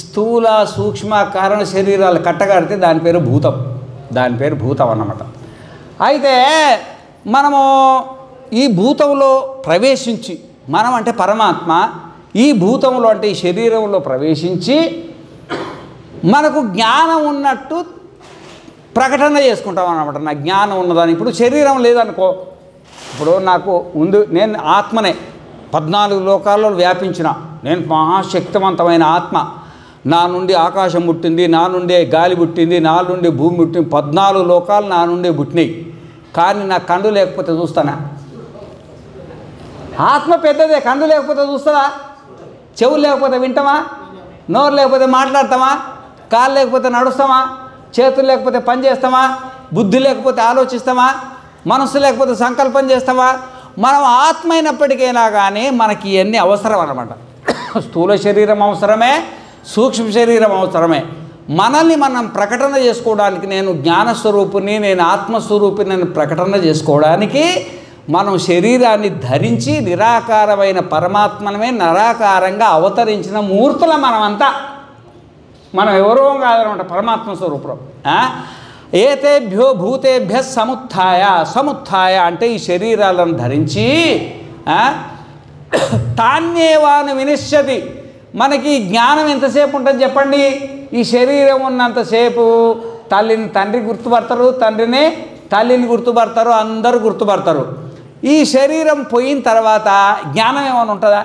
స్థూల సూక్ష్మ కారణ శరీరాలు కట్టగడితే దాని పేరు భూతం, దాని పేరు భూతం అన్నమాట. అయితే మనము ఈ భూతంలో ప్రవేశించి, మనం అంటే పరమాత్మ ఈ భూతంలో అంటే ఈ శరీరంలో ప్రవేశించి మనకు జ్ఞానం ఉన్నట్టు ప్రకటన చేసుకుంటాం అన్నమాట. నా జ్ఞానం ఉన్నదని. ఇప్పుడు శరీరం లేదనుకో, ఇప్పుడు నాకు ఉంది, నేను ఆత్మనే, 14 లోకాల్లో వ్యాపించిన నేను మహాశక్తివంతమైన ఆత్మ. నా నుండి ఆకాశం పుట్టింది, నా నుండే గాలి పుట్టింది, నా నుండి భూమి పుట్టింది, 14 లోకాలు నా నుండే పుట్టినాయి. కానీ నా కళ్ళు లేకపోతే చూస్తానా? ఆత్మ పెద్దదే, కళ్ళు లేకపోతే చూస్తుందా? చెవులు లేకపోతే వింటామా? నోరు లేకపోతే మాట్లాడతామా? కాళ్ళు లేకపోతే నడుస్తామా? చేతులు లేకపోతే పని చేస్తామా? బుద్ధి లేకపోతే ఆలోచిస్తామా? మనస్సు లేకపోతే సంకల్పం చేస్తామా? మనం ఆత్మ అయినప్పటికైనా కానీ మనకి ఇవన్నీ అవసరం అన్నమాట. స్థూల శరీరం అవసరమే, సూక్ష్మ శరీరం అవసరమే. మనల్ని మనం ప్రకటన చేసుకోవడానికి, నేను జ్ఞానస్వరూపుని, నేను ఆత్మస్వరూపిని అని ప్రకటన చేసుకోవడానికి మనం శరీరాన్ని ధరించి నిరాకారమైన పరమాత్మనమే నిరాకారంగా అవతరించిన మూర్తుల మనమంతా. మనం ఎవరో కాదనమాట, పరమాత్మ స్వరూపం. ఏతేభ్యో భూతేభ్య సముత్థాయ అంటే ఈ శరీరాలను ధరించి తాన్యేవాను వినిశ్యతి. మనకి జ్ఞానం ఎంతసేపు ఉంటుంది చెప్పండి? ఈ శరీరం ఉన్నంతసేపు తండ్రి గుర్తుపడతారు, తల్లిని గుర్తుపడతారు, అందరూ గుర్తుపడతారు. ఈ శరీరం పోయిన తర్వాత జ్ఞానం ఏమైనా ఉంటుందా?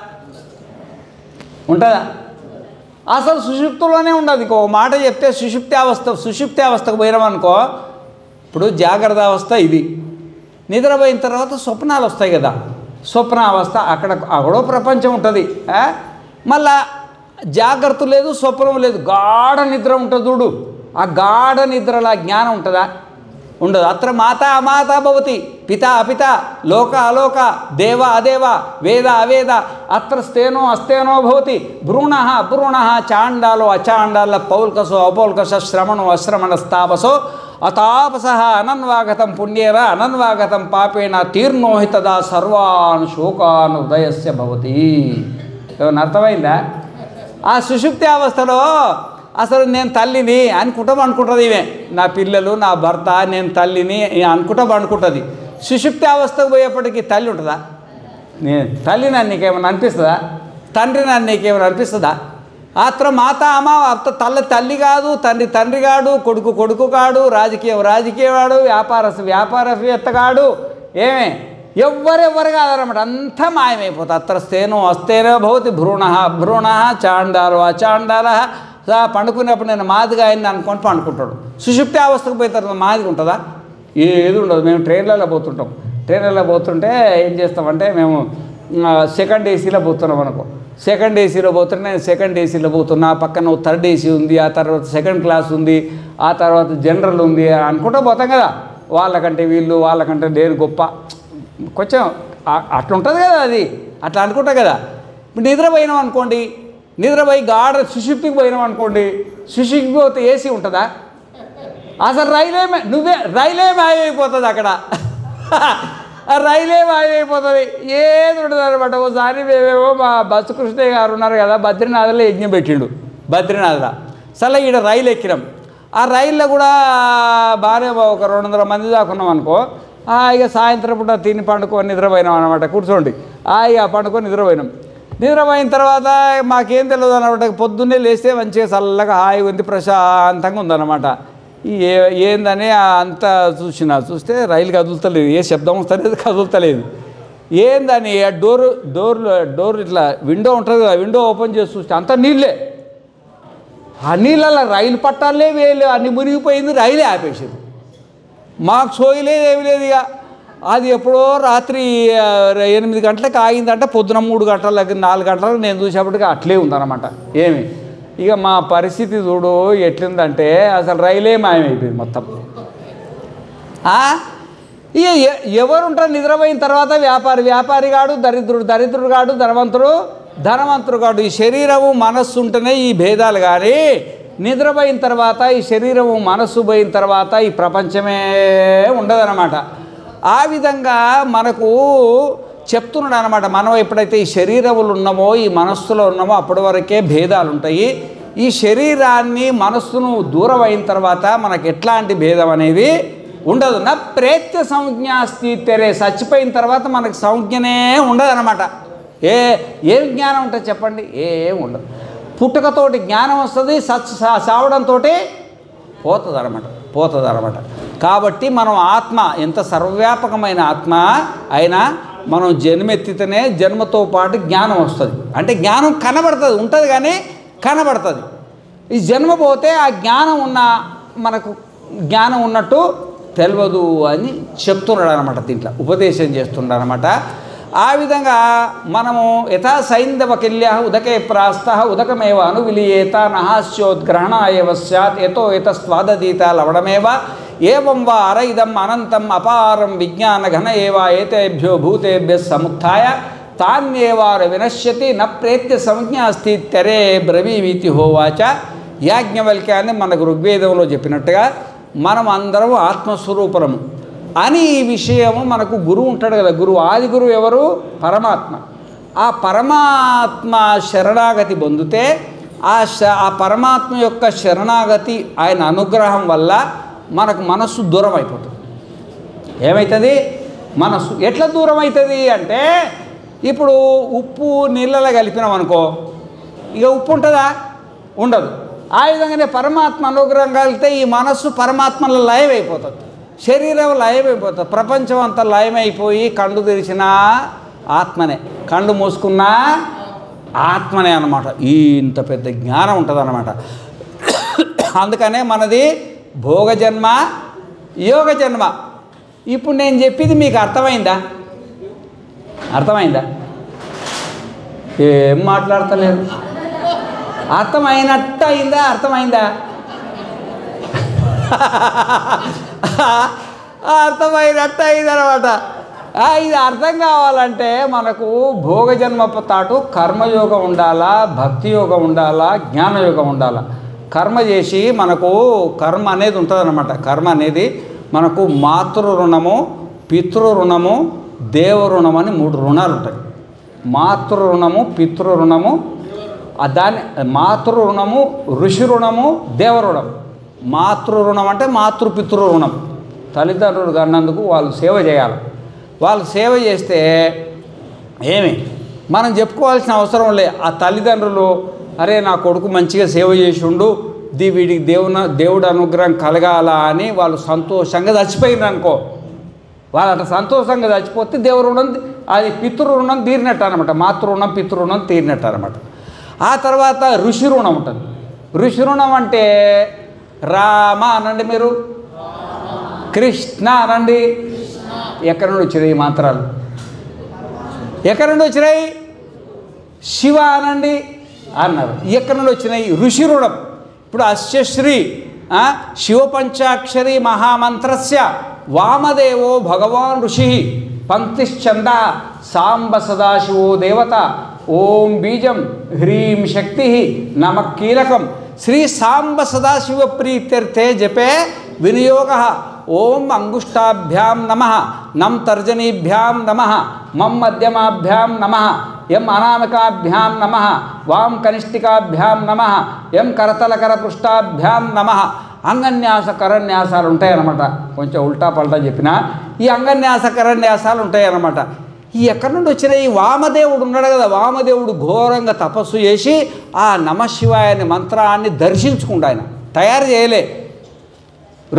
అసలు సుషుప్తిలోనే ఉండదు. ఇంకో మాట చెప్తే సుషుప్తి అవస్థకు పోయినామనుకో, ఇప్పుడు జాగ్రత్త అవస్థ ఇది, నిద్రపోయిన తర్వాత స్వప్నాలు వస్తాయి కదా, స్వప్నావస్థ అక్కడో ప్రపంచం ఉంటుంది. మళ్ళా జాగ్రత్త లేదు, స్వప్నం లేదు, గాఢ నిద్ర ఉంటుంది చూడు. ఆ గాఢ నిద్రలా జ్ఞానం ఉంటుందా? ఉండదు. అత్ర మాత అమాత భవతి, పిత అపిత, లోక అలోక, దేవ అదేవ, వేద అవేద, అత్ర స్థేనో అస్థేనో భవతి, భ్రూణ అభ్రూణ, చాండాలో అచాండాల, పౌల్కసో అపౌల్కస, శ్రమణో అశ్రమణస్తాపసో అతాపస, అనన్వాగతం పుణ్యేన అనన్వాగతం పాపేణ తీర్ణోహితదా సర్వాన్ శోకాన్ ఉదయస్య భవతి. ఏమన్నా అర్థమైందా? ఆ సుషుప్తి అవస్థలో అసలు నేను తల్లిని అనుకుంటుంది ఇవే, నా పిల్లలు, నా భర్త, నేను తల్లిని అనుకుంటుంది. సుషుప్తి అవస్థకు పోయేప్పటికీ తల్లి ఉంటుందా? నేను తల్లి నన్ను నీకేమైనా అనిపిస్తుందా? తండ్రి నన్ను నీకేమైనా అనిపిస్తుందా? అత్ర మాత అమ్మ తల్లి కాదు, తండ్రి కాడు, కొడుకు కాడు, రాజకీయవాడు, వ్యాపారవేత్త కాడు, ఏమే ఎవ్వరెవ్వరు కాదనమాట, అంతా మాయమైపోతుంది. అత్ర స్థేనో అస్థేనో భవతి భ్రూణ చాండాలు అచాండాల. పండుకున్నప్పుడు నేను మాదిగా అయింది అనుకొని పండుకుంటాడు. సుషుప్తి అవస్థకు పోయిన తర్వాత మాదిగా ఉంటుందా? ఏది ఉండదు. మేము ట్రైన్లలో పోతుంటాం. ట్రైన్లలో పోతుంటే ఏం చేస్తామంటే మేము సెకండ్ ఏసీలో పోతున్నాం అనుకో. సెకండ్ ఏసీలో పోతుంటే నేను సెకండ్ ఏసీలో పోతున్నా, పక్కన థర్డ్ ఏసీ ఉంది, ఆ తర్వాత సెకండ్ క్లాస్ ఉంది, ఆ తర్వాత జనరల్ ఉంది అనుకుంటూ పోతాం కదా. వాళ్ళకంటే వీళ్ళు, వాళ్ళకంటే నేను గొప్ప, కొంచెం అట్లా ఉంటుంది కదా. అది అట్లా అనుకుంటా కదా. ఇప్పుడు నిద్రపోయినాం అనుకోండి, నిద్రపోయి గాఢ సుషుప్తికి పోయినాం అనుకోండి, సుషుప్తికి పోతే ఏసీ ఉంటుందా? అసలు రైలే మాయమైపోతుంది అక్కడ. రైలే మాయమైపోతుంది, ఏది ఉండదు అనమాట. ఒకసారి మేమేమో మా బస్సు కృష్ణయ్య గారు ఉన్నారు కదా, బద్రీనాథ్లో యజ్ఞం పెట్టిండు. బద్రీనాథ్లో సరే ఈడ రైలు ఎక్కినాం. ఆ రైల్లో కూడా బాగానే ఒక 200 మంది దాకా ఉన్నాం అనుకో. ఇక సాయంత్రం పూట తిని పండుకొని నిద్రపోయినాం అనమాట. కూర్చోండి ఇక పండుకొని నిద్రపోయినాం. నిద్రపోయిన తర్వాత మాకేం తెలియదు అనమాట. పొద్దున్నే లేస్తే మంచిగా చల్లగా హాయిగా ఉంది, ప్రశాంతంగా ఉందన్నమాట. ఏందని అంతా చూస్తే రైలు కదులుతలేదు, ఏ శబ్దం వస్తలేదు, కదులుతలేదు. ఏందని ఆ డోర్ ఇట్లా విండో ఉంటుంది కదా, విండో ఓపెన్ చేసి చూస్తే అంతా నీళ్ళే. ఆ నీళ్ళల్లో రైలు పట్టాలే వేయలే, అన్ని మునిగిపోయింది, రైలే ఆపేసింది. మాకు సోయలేదు, ఏమి లేదు. ఇక అది ఎప్పుడో రాత్రి 8 గంటలకు ఆగిందంటే పొద్దున 3 గంటలకు 4 గంటలకు నేను చూసేప్పటికి అట్లే ఉందన్నమాట. ఏమి ఇక మా పరిస్థితి చూడు ఎట్లుందంటే అసలు రైలే మాయమైపోయింది మొత్తం. ఇక ఎవరుంటారు నిద్రపోయిన తర్వాత? వ్యాపారి కాడు, దరిద్రుడు కాడు, ధనవంతుడు కాడు. ఈ శరీరము మనస్సు ఉంటేనే ఈ భేదాలు. కానీ నిద్రపోయిన తర్వాత ఈ శరీరము మనస్సు పోయిన తర్వాత ఈ ప్రపంచమే ఉండదన్నమాట. ఆ విధంగా మనకు చెప్తున్నాడు అనమాట. మనం ఎప్పుడైతే ఈ శరీరములు ఉన్నామో, ఈ మనస్సులో ఉన్నామో అప్పటి వరకే భేదాలు ఉంటాయి. ఈ శరీరాన్ని మనస్సును దూరం అయిన తర్వాత మనకు ఎట్లాంటి భేదం అనేది ఉండదు. నా ప్రేత్య సంజ్ఞాస్తి తెరే, చచ్చిపోయిన తర్వాత మనకు సంజ్ఞనే ఉండదన్నమాట. ఏం జ్ఞానం ఉంటుంది చెప్పండి? ఏం ఉండదు. పుట్టుకతోటి జ్ఞానం వస్తుంది, సావడంతో పోతుంది అనమాట. కాబట్టి మనం ఆత్మ ఎంత సర్వవ్యాపకమైన ఆత్మ అయినా మనం జన్మెత్తితేనే జన్మతో పాటు జ్ఞానం వస్తుంది. అంటే జ్ఞానం కనబడుతుంది, ఉంటుంది కానీ కనబడుతుంది. ఈ జన్మ పోతే ఆ మనకు జ్ఞానం ఉన్నట్టు తెలియదు అని చెప్తున్నాడు అనమాట. దీంట్లో ఉపదేశం చేస్తున్నాడు అనమాట. ఆ విధంగా మనము యథా సైంధవకిల్య ఉదకే ప్రాస్త ఉదకమేవ అనువిలియేత నహాస్యోద్గ్రహణ ఏవ స్యాత్ యతో యతస్వాదతీత లవణమేవ ఏవం వా అరైదం అనంతం అపారం విజ్ఞాన ఘన ఏవ ఏతేభ్యో భూతేభ్య సముత్థాయ తాన్యేవార వినశ్యతి న ప్రేత్య సంజ్ఞాస్తి తెరే బ్రవీవీతి హోవాచ. యాజ్ఞవల్క్యాన్ని మనకు ఋగ్వేదంలో చెప్పినట్టుగా మనం అందరం ఆత్మస్వరూపము అని ఈ విషయము మనకు గురువు ఉంటాడు కదా. గురువు, ఆది గురువు ఎవరు? పరమాత్మ. ఆ పరమాత్మ శరణాగతి పొందితే ఆ పరమాత్మ యొక్క శరణాగతి, ఆయన అనుగ్రహం వల్ల మనకు మనస్సు దూరం అయిపోతుంది. ఏమవుతుంది? మనస్సు ఎట్లా దూరం అవుతుంది అంటే, ఇప్పుడు ఉప్పు నీళ్ళలో కలిపినాం అనుకో, ఇక ఉప్పు ఉంటుందా? ఉండదు. ఆ విధంగానే పరమాత్మ అనుగ్రహం కలిగితే ఈ మనస్సు పరమాత్మలో లయమైపోతుంది, శరీరం లయమైపోతుంది, ప్రపంచం అంతా లయమైపోయి కళ్ళు తెరిచినా ఆత్మనే, కళ్ళు మూసుకున్నా ఆత్మనే అన్నమాట. ఇంత పెద్ద జ్ఞానం ఉంటుంది అన్నమాట. అందుకనే మనది భోగజన్మ, యోగ జన్మ. ఇప్పుడు నేను చెప్పింది మీకు అర్థమైందా? ఏం మాట్లాడతలేదు. అర్థమైనట్టు అయిందా? అర్థమైందా? అర్థమైనట్టు అయిందనమాట. ఇది అర్థం కావాలంటే మనకు భోగజన్మతో పాటు కర్మయోగం ఉండాలా, భక్తి యోగం ఉండాలా, జ్ఞానయోగం ఉండాలా. కర్మ చేసి మనకు కర్మ అనేది ఉంటుందన్నమాట. కర్మ అనేది మనకు మాతృ రుణము, పితృ రుణము, దేవ రుణం అని 3 రుణాలు ఉంటాయి. మాతృ రుణము, పితృ రుణము, దాన్ని మాతృ రుణము, ఋషి రుణము, దేవ రుణం. మాతృ రుణం అంటే మాతృపితృ రుణం. తల్లిదండ్రులు కన్నందుకు వాళ్ళు సేవ చేయాలి. వాళ్ళు సేవ చేస్తే మనం చెప్పుకోవాల్సిన అవసరం లే. ఆ తల్లిదండ్రులు అరే నా కొడుకు మంచిగా సేవ చేసిండు, వీడికి దేవుడు అనుగ్రహం కలగాల అని వాళ్ళు సంతోషంగా చచ్చిపోయినారు అనుకో, వాళ్ళు అట్లా సంతోషంగా చచ్చిపోతే దేవరుణం అది పితృరుణం తీరినట్టు అనమాట. మాతృరుణం పితృరుణం తీరినట్టు అనమాట. ఆ తర్వాత ఋషి రుణం ఉంటుంది. ఋషి రుణం అంటే రామ అనండి, మీరు కృష్ణ అనండి. ఎక్కడి నుండి వచ్చినాయి ఈ మంత్రాలు? ఎక్కడి నుండి వచ్చినాయి? శివ అనండి అన్నారు. ఎక్కడి నుండి వచ్చినాయి? ఋషి రుణం. ఇప్పుడు అస్యశ్రీ శివపంచాక్షరి మహామంత్రస్య వామదేవో భగవాన్ ఋషి పంక్తిశ్చంద సాంబ సదాశివో దేవత ఓం బీజం హ్రీం శక్తి నమ కీలకం శ్రీ సాంబ సదాశివ ప్రీత్యర్థే జపే వినియోగ ఓం అంగుష్టాభ్యాం నమః నం తర్జనీభ్యాం నమః మం మధ్యమాభ్యాం నమః ఎం అనామికాభ్యాం నమః వాం కనిష్ఠికాభ్యాం నమః ఎం కరతలకర పృష్ఠాభ్యాం నమః. అంగన్యాస కరన్యాసాలు ఉంటాయన్నమాట. కొంచెం ఉల్టా పల్టా చెప్పిన ఈ అంగన్యాస కరన్యాసాలు ఉంటాయన్నమాట. ఈ ఎక్కడి నుండి వచ్చిన ఈ వామదేవుడు ఉన్నాడు కదా, వామదేవుడు ఘోరంగా తపస్సు చేసి ఆ నమశివాయ అనే మంత్రాన్ని దర్శించుకుంటూ ఆయన తయారు చేయలే.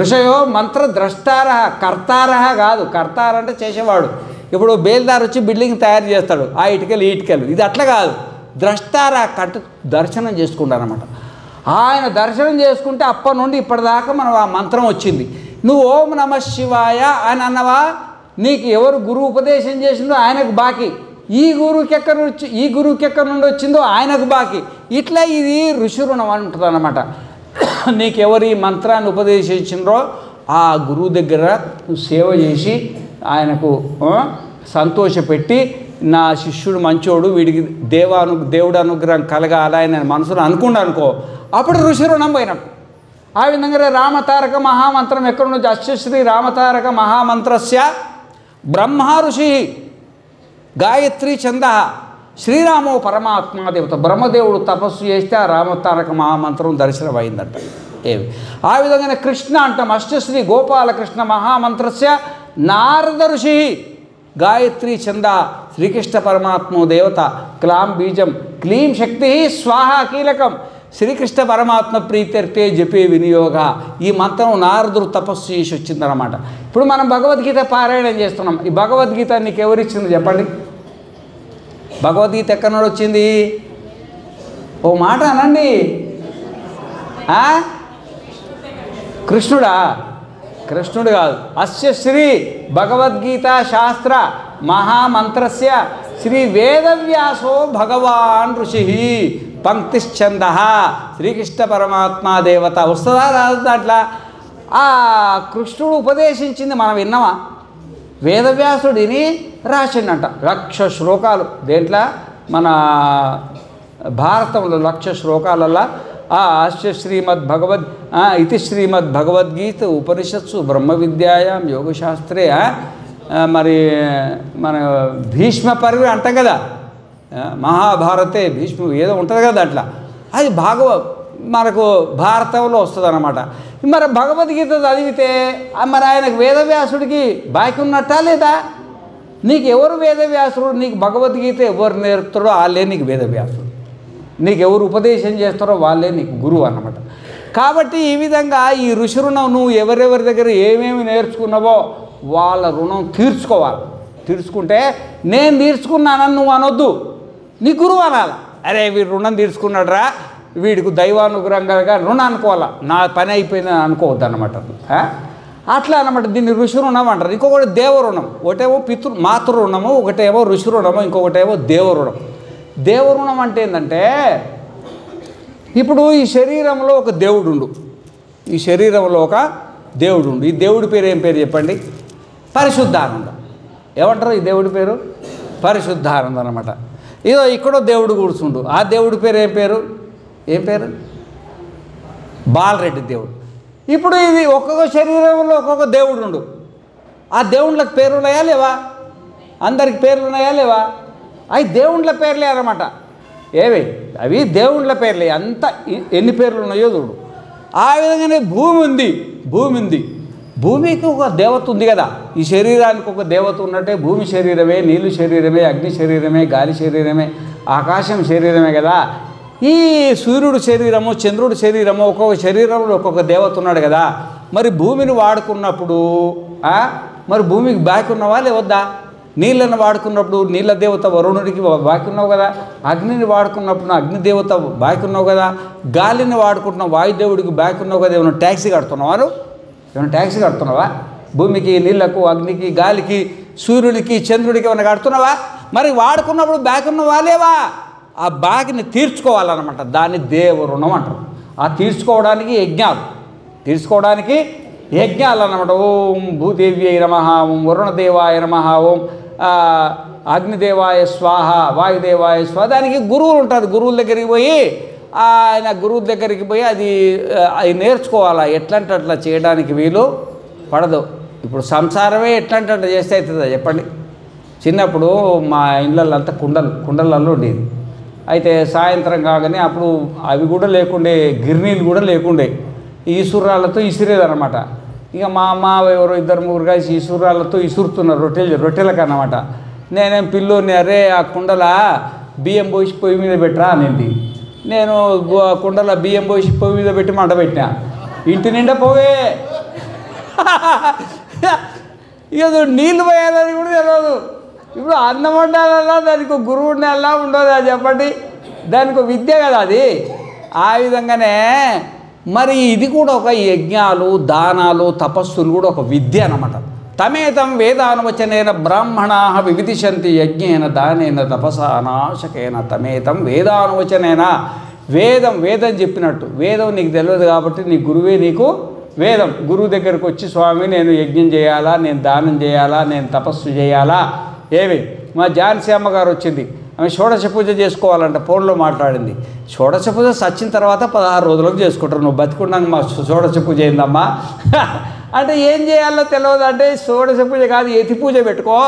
ఋషయో మంత్ర ద్రష్టార కర్తార కాదు. కర్తార అంటే చేసేవాడు. ఇప్పుడు బేల్దార్ వచ్చి బిల్డింగ్ తయారు చేస్తాడు, ఆ ఇటుకలు ఈ ఇటుకలు, ఇది అట్లా కాదు. ద్రష్టార కట్టు దర్శనం చేసుకుంటారనమాట. ఆయన దర్శనం చేసుకుంటే అప్పటి నుండి ఇప్పటిదాకా మనం ఆ మంత్రం వచ్చింది. నువ్వు ఓం నమ శివాయ అని అన్నవా, నీకు ఎవరు గురువు ఉపదేశం చేసిందో ఆయనకు బాకీ, ఈ గురువుకి ఎక్కడి నుండి వచ్చిందో ఆయనకు బాకీ. ఇట్లా ఇది ఋషి రుణం అంటుంది అన్నమాట. నీకెవరు ఈ మంత్రాన్ని ఉపదేశించిండ్రో ఆ గురువు దగ్గర నువ్వు సేవ చేసి ఆయనకు సంతోషపెట్టి నా శిష్యుడు మంచోడు, వీడికి దేవుడు అనుగ్రహం కలగాలి అని మనసులో అనుకో, అప్పుడు ఋషి రుణం పోయినట్టు. ఆ విధంగా రామతారక మహామంత్రం ఎక్కడి నుంచి? అశ్వశ్రీ రామతారక మహామంత్రస్య బ్రహ్మ ఋషి గాయత్రీ ఛంద శ్రీరామో పరమాత్మా దేవత. బ్రహ్మదేవుడు తపస్సు చేస్తే ఆ రామతారక మహామంత్రం దర్శనం అయిందంట. ఏవి ఆ విధంగానే కృష్ణ అంటాం. అష్టశ్రీ గోపాలకృష్ణ మహామంత్రస్య నారద ఋషి గాయత్రీ ఛంద శ్రీకృష్ణ పరమాత్మో దేవత క్లాం బీజం క్లీం శక్తి స్వాహా కీలకం శ్రీకృష్ణ పరమాత్మ ప్రీత్యర్థే జపే వినియోగ. ఈ మంత్రం నారదుడు తపస్సు చేసి వచ్చిందన్నమాట. ఇప్పుడు మనం భగవద్గీత పారాయణం చేస్తున్నాం. ఈ భగవద్గీత నీకు ఎవరిచ్చింది చెప్పండి? భగవద్గీత ఎక్కడి నుండి వచ్చింది? ఓ మాట అనండి. కృష్ణుడా? కృష్ణుడు కాదు. అస్య శ్రీ భగవద్గీత శాస్త్ర మహామంత్రస్య శ్రీ వేదవ్యాసో భగవాన్ ఋషి పంక్తిశ్చంద శ్రీకృష్ణ పరమాత్మా దేవత. వస్తుందా రాదు? దాంట్లో ఆ కృష్ణుడు ఉపదేశించింది మనం విన్నామా? వేదవ్యాసుడిని రాసిండంట 1,00,000 శ్లోకాలు. దేంట్లో? మన భారతంలో 1,00,000 శ్లోకాలల్లో అస్య ఇది శ్రీమద్భగవద్గీత ఉపనిషత్సు బ్రహ్మ విద్యాయాం యోగశాస్త్రే మరి మన భీష్మ పర్వి అంటాం కదా, మహాభారతే భీష్మ ఏదో ఉంటుంది కదా అట్లా. అది మనకు భారతంలో వస్తుంది అన్నమాట. మరి భగవద్గీత చదివితే మరి ఆయనకు వేదవ్యాసుడికి బాకీ ఉన్నట్టా లేదా? నీకు ఎవరు వేదవ్యాసుడు? నీకు భగవద్గీత ఎవరు నేర్పుతారో వాళ్ళే నీకు వేదవ్యాసుడు. నీకు ఎవరు ఉపదేశం చేస్తారో వాళ్ళే నీకు గురువు అన్నమాట. కాబట్టి ఈ విధంగా ఈ ఋషి రుణం నువ్వు ఎవరెవరి దగ్గర ఏమేమి నేర్చుకున్నావో వాళ్ళ రుణం తీర్చుకోవాలి. తీర్చుకుంటే నేను తీర్చుకున్నానని నువ్వు అనొద్దు, నీ గురువు అనాలి. అరే వీడు రుణం తీర్చుకున్నాడురా, వీడికి దైవానుగ్రహంగా రుణం అనుకోవాలా, నా పని అయిపోయిందని అనుకోవద్దు అన్నమాట. అట్లా అన్నమాట. దీన్ని ఋషి రుణం అంటారు. ఇంకొకటి దేవరుణం. ఒకటేమో మాతృరుణము, ఒకటేమో ఋషి రుణము, ఇంకొకటేమో దేవరుణం. దేవరుణం అంటే ఏంటంటే ఇప్పుడు ఈ శరీరంలో ఒక దేవుడుండు, ఈ శరీరంలో ఒక దేవుడుండు. ఈ దేవుడి పేరు ఏం పేరు చెప్పండి? పరిశుద్ధానంద. ఏమంటారు ఈ దేవుడి పేరు? పరిశుద్ధానంద అనమాట. ఇదో ఇక్కడో దేవుడు కూర్చుండు, ఆ దేవుడి పేరు ఏం పేరు? బాలరెడ్డి దేవుడు. ఇప్పుడు ఇది ఒక్కొక్క శరీరంలో ఒక్కొక్క దేవుడు. ఆ దేవుళ్ళకి పేర్లు ఉన్నాయా లేవా? అందరికి పేర్లు ఉన్నాయా లేవా? అవి దేవుళ్ళ పేర్లే అన్నమాట. ఏవి అవి? దేవుళ్ళ పేర్లే. అంత ఎన్ని పేర్లు ఉన్నాయో చూడు. ఆ విధంగానే భూమి ఉంది. భూమికి ఒక దేవత ఉంది కదా. ఈ శరీరానికి ఒక దేవత ఉన్నట్టే భూమి శరీరమే, నీళ్ళు శరీరమే, అగ్ని శరీరమే, గాలి శరీరమే, ఆకాశం శరీరమే కదా. ఈ సూర్యుడు శరీరము, చంద్రుడు శరీరము, ఒక్కొక్క శరీరంలో ఒక్కొక్క దేవత ఉన్నాడు కదా. మరి భూమిని వాడుకున్నప్పుడు మరి భూమికి బాకీ ఉన్నవా లేవద్దా? నీళ్ళను వాడుకున్నప్పుడు నీళ్ళ దేవత వరుణుడికి బాకీ ఉన్నావు కదా, అగ్నిని వాడుకున్నప్పుడు అగ్నిదేవత బాకీ ఉన్నావు కదా, గాలిని వాడుకుంటున్న వాయుదేవుడికి బాకీ ఉన్నావు కదా. ఏమైనా ట్యాక్సీ కడుతున్నావా? ఏమైనా ట్యాక్సీ కడుతున్నావా? భూమికి, నీళ్లకు, అగ్నికి, గాలికి, సూర్యుడికి, చంద్రుడికి ఏమైనా కడుతున్నావా? మరి వాడుకున్నప్పుడు బాకీ ఉన్నవా లేవా? ఆ బాకీని తీర్చుకోవాలన్నమాట. దాన్ని దేవరుణం అంటారు. ఆ తీర్చుకోవడానికి యజ్ఞాలు అన్నమాట. ఓం భూదేవ్యై నమః, ఓం వరుణదేవాయ నమః, ఓం అగ్నిదేవాయ స్వాహ, వాయుదేవాయ స్వాహ. దానికి గురువులు ఉంటారు. గురువుల దగ్గరికి పోయి ఆయన అది నేర్చుకోవాలా. ఎట్లంటే అట్లా చేయడానికి వీలు పడదు. ఇప్పుడు సంసారమే ఎట్లంటే అట్లా చేస్తే అవుతుందా చెప్పండి? చిన్నప్పుడు మా ఇళ్ళల్లో అంతా కుండలలో ఉండేది. అయితే సాయంత్రం కాగానే అప్పుడు అవి కూడా లేకుండే, గిర్నీలు కూడా లేకుండే, ఈసురాళ్ళతో ఇసిరేదన్నమాట. ఇక మా అమ్మ ఎవరో 2-3 కలిసి ఈసురాళ్ళతో ఇసురుతున్నారు రొట్టెలకు అన్నమాట. నేనేం పిల్లోని, అరే ఆ కుండల బియ్యం పోసి పొయ్యి మీద పెట్టరా అనేది. నేను కుండల బియ్యం పోసి పొయ్యి మీద పెట్టి మంట పెట్టినా. ఇంటి నిండా పోవే. ఇక నీళ్ళు పోయాలని కూడా తెలియదు. ఇప్పుడు అన్నం వండాలన్నా దానికి గురువు ఉండాలా ఉండదా చెప్పండి? దానికి విద్య కదా అది. ఆ విధంగానే మరి ఇది కూడా ఒక యజ్ఞాలు, దానాలు, తపస్సులు కూడా ఒక విద్య అన్నమాట. తమేతం వేదానువచనేన బ్రాహ్మణా వివిధిషంతి యజ్ఞేన దానేన తపసా అనాశకేన. తమేతం వేదానువచనేన, వేదం చెప్పినట్టు. వేదం నీకు తెలియదు కాబట్టి నీ గురువే నీకు వేదం. గురువు దగ్గరకు వచ్చి, స్వామి నేను యజ్ఞం చేయాలా, నేను దానం చేయాలా, నేను తపస్సు చేయాలా, ఏమి. మా ఝాన్సీ అమ్మగారు వచ్చింది, ఆమె షోడశ పూజ చేసుకోవాలంట. ఫోన్లో మాట్లాడింది. షోడశ పూజ సచ్చిన తర్వాత 16 రోజులకు చేసుకుంటారు. నువ్వు బతికున్నాక మా షోడశ పూజ అయిందమ్మా అంటే ఏం చేయాలో తెలియదు. అంటే షోడశ పూజ కాదు, యతి పూజ పెట్టుకో.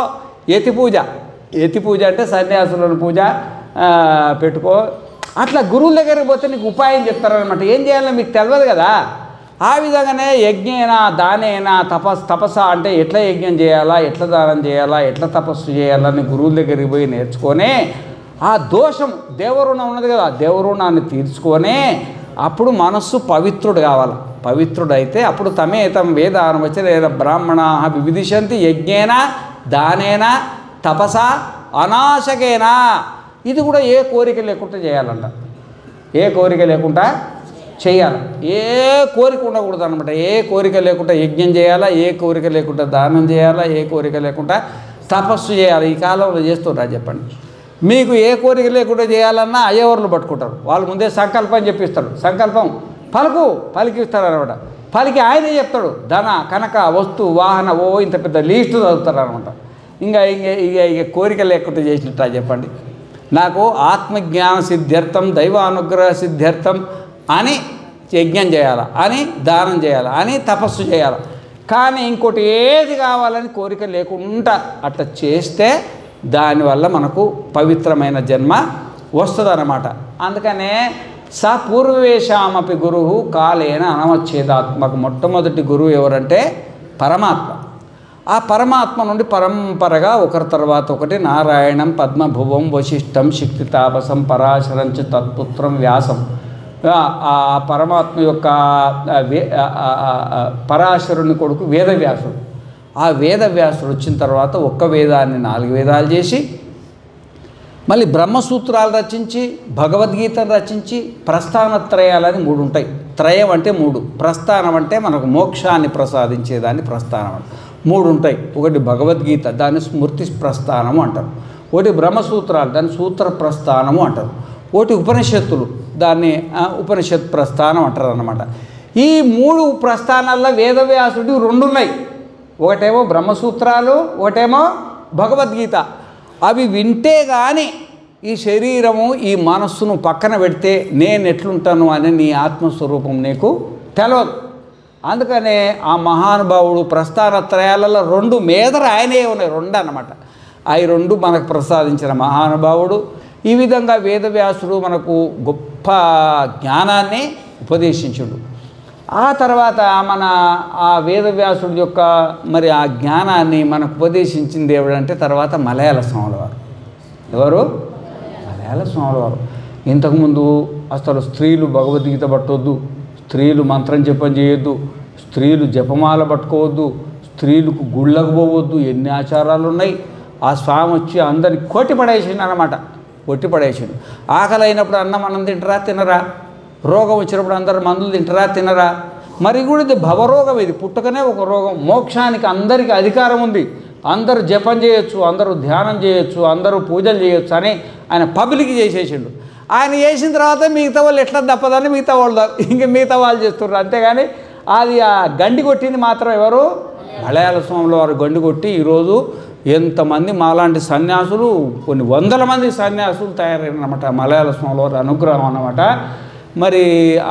యతి పూజ అంటే సన్యాసులను పూజ పెట్టుకో. అట్లా గురువుల దగ్గరికి పోతే నీకు ఉపాయం చెప్తారనమాట. ఏం చేయాలో మీకు తెలియదు కదా. ఆ విధంగానే యజ్ఞేన దానేన తపస్స అంటే ఎట్లా యజ్ఞం చేయాలా, ఎట్లా దానం చేయాలా, ఎట్లా తపస్సు చేయాలని గురువుల దగ్గరికి పోయి నేర్చుకొని ఆ దోషం దేవరుణం ఉన్నది కదా, దేవరుణాన్ని తీర్చుకొని అప్పుడు మనస్సు పవిత్రుడు కావాలి. పవిత్రుడైతే అప్పుడు తమేతం వేదానువచనేన బ్రాహ్మణా వివిధిషంతి యజ్ఞేన దానేన తపస అనాశకేన. ఇది కూడా ఏ కోరిక లేకుండా చేయాలంట. ఏ కోరిక లేకుండా చేయాలి. ఏ కోరిక ఉండకూడదు అనమాట. ఏ కోరిక లేకుండా యజ్ఞం చేయాలా, ఏ కోరిక లేకుండా దానం చేయాలా, ఏ కోరిక లేకుండా తపస్సు చేయాలి. ఈ కాలంలో చేస్తున్నారు చెప్పండి. మీకు ఏ కోరిక లేకుండా చేయాలన్నా అయ్యవర్లు పట్టుకుంటారు. వాళ్ళు ముందే సంకల్పం చెప్పిస్తారు. సంకల్పం పలికిస్తారు అనమాట. పలికి ఆయనే చెప్తాడు. ధన, కనక, వస్తు, వాహన, ఇంత పెద్ద లీస్టు చదువుతారు అనమాట. ఇక కోరిక లేకుండా చేసినట్టు చెప్పండి. నాకు ఆత్మజ్ఞాన సిద్ధ్యర్థం, దైవానుగ్రహ సిద్ధ్యర్థం అని యజ్ఞం చేయాలా, అని దానం చేయాలా, అని తపస్సు చేయాలి. కానీ ఇంకోటి ఏది కావాలని కోరిక లేకుండా అట్లా చేస్తే దానివల్ల మనకు పవిత్రమైన జన్మ వస్తుందన్నమాట. అందుకనే పూర్వేషామపి గురువు కాలేన అనవచ్ఛేదాత్మక. మొట్టమొదటి గురువు ఎవరంటే పరమాత్మ. ఆ పరమాత్మ నుండి పరంపరగా ఒకరి తర్వాత ఒకటి నారాయణం, పద్మభువం, వశిష్టం, శక్తితాపసం, పరాశరంచ తత్పుత్రం వ్యాసం. ఆ పరమాత్మ యొక్క పరాశరుని కొడుకు వేదవ్యాసుడు. ఆ వేదవ్యాసుడు వచ్చిన తర్వాత ఒక్క వేదాన్ని 4 వేదాలు చేసి, మళ్ళీ బ్రహ్మసూత్రాలు రచించి, భగవద్గీతను రచించి, ప్రస్థానత్రయాలని 3 ఉంటాయి. త్రయం అంటే 3, ప్రస్థానం అంటే మనకు మోక్షాన్ని ప్రసాదించేదాన్ని ప్రస్థానం అంటే 3 ఉంటాయి. ఒకటి భగవద్గీత, దాన్ని స్మృతి ప్రస్థానము అంటారు. ఒకటి బ్రహ్మసూత్రాలు, దాన్ని సూత్ర ప్రస్థానము అంటారు. ఒకటి ఉపనిషత్తులు, దాన్ని ఉపనిషత్ ప్రస్థానం అంటారు అన్నమాట. ఈ 3 ప్రస్థానాల్లో వేదవ్యాసుడి 2 ఉన్నాయి. ఒకటేమో బ్రహ్మసూత్రాలు, ఒకటేమో భగవద్గీత. అవి వింటే కానీ ఈ శరీరము, ఈ మనస్సును పక్కన పెడితే నేను ఎట్లుంటాను అని నీ ఆత్మస్వరూపం నీకు తెలియదు. అందుకనే ఆ మహానుభావుడు ప్రస్థానత్రయాలలో 2 మేదర ఆయనే ఉన్నాయి, 2 అన్నమాట. అవి 2 మనకు ప్రసాదించిన మహానుభావుడు. ఈ విధంగా వేదవ్యాసుడు మనకు గొప్ప జ్ఞానాన్ని ఉపదేశించుడు. ఆ తర్వాత ఆ వేదవ్యాసుడి యొక్క మరి ఆ జ్ఞానాన్ని మనకు ఉపదేశించింది ఎవడంటే తర్వాత మలయాళ స్వాముల వారు. ఎవరు? మలయాళ స్వాముల వారు. ఇంతకుముందు అసలు స్త్రీలు భగవద్గీత పట్టవద్దు, స్త్రీలు మంత్రం జపం చేయొద్దు, స్త్రీలు జపమాల పట్టుకోవద్దు, స్త్రీలకు గుళ్ళకు పోవద్దు, ఎన్ని ఆచారాలు ఉన్నాయి. ఆ స్వామి వచ్చి అందరిని కొట్టి పడేసిండు అన్నమాట, కొట్టి పడేసిండు. ఆకలి అయినప్పుడు అన్నం మనం తింటారా తినరా, రోగం వచ్చినప్పుడు అందరు మందులు తింటారా తినరా. మరి కూడా ఇది భవరోగం, ఇది పుట్టుకనే ఒక రోగం. మోక్షానికి అందరికీ అధికారం ఉంది, అందరూ జపం చేయొచ్చు, అందరూ ధ్యానం చేయొచ్చు, అందరూ పూజలు చేయొచ్చు అని ఆయన పబ్లిక్ చేసేసిండు. ఆయన చేసిన తర్వాత మిగతా వాళ్ళు ఎట్లా తప్పదని మిగతా వాళ్ళు చేస్తున్నారు. అంతేగాని అది ఆ గండి కొట్టింది మాత్రం ఎవరు? మలయాళ స్వాముల వారు గండి కొట్టి ఈరోజు ఎంతమంది మాలాంటి సన్యాసులు, కొన్ని వందల మంది సన్యాసులు తయారైనమాట. మలయాళ స్వాముల వారి అనుగ్రహం అన్నమాట. మరి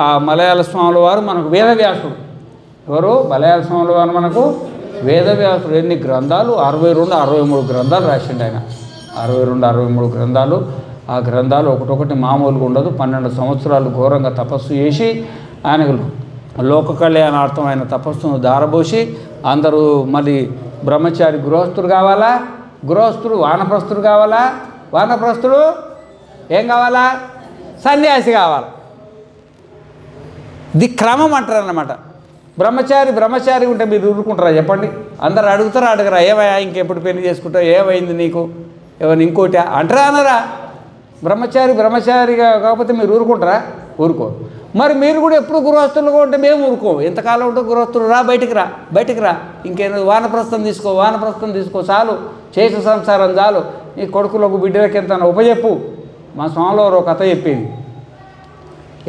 ఆ మలయాళ స్వాముల వారు మనకు వేదవ్యాసుడు. ఎవరు? మలయాళ స్వాముల వారు మనకు వేదవ్యాసుడు. ఎన్ని గ్రంథాలు? 62, 63 గ్రంథాలు రాసిండు ఆయన. 62, 63 గ్రంథాలు. ఆ గ్రంథాలు ఒకటొకటి మామూలుగా ఉండదు. 12 సంవత్సరాలు ఘోరంగా తపస్సు చేసి ఆయనకు లోక కళ్యాణార్థం ఆయన తపస్సును దారబోసి అందరూ మళ్ళీ బ్రహ్మచారి గృహస్థుడు కావాలా, గృహస్థుడు వానప్రస్థుడు కావాలా, వానప్రస్థుడు ఏం కావాలా? సన్యాసి కావాలి. ఇది క్రమం అంటారు అన్నమాట. బ్రహ్మచారి ఉంటే మీరు ఊరుకుంటారా చెప్పండి? అందరు అడుగుతారా అడగరా? ఏమయ్యా ఇంకెప్పుడు పెళ్లి చేసుకుంటావు, ఏమైంది నీకు, ఏమైనా ఇంకోటి అంటారా అనరా? బ్రహ్మచారిగా కాకపోతే మీరు ఊరుకుంటారా? ఊరుకో. మరి మీరు కూడా ఎప్పుడు గృహస్థులుగా ఉంటే మేము ఊరుకోం. ఎంతకాలం ఉంటే గృహస్థులు రా, బయటికి రా, ఇంకేదో వానప్రస్థం తీసుకో, చాలు చేసిన సంసారం చాలు, నీ కొడుకులకు బిడ్డలకి ఎంత ఉపజెప్పు. మా స్వామిలో ఒక కథ చెప్పేది.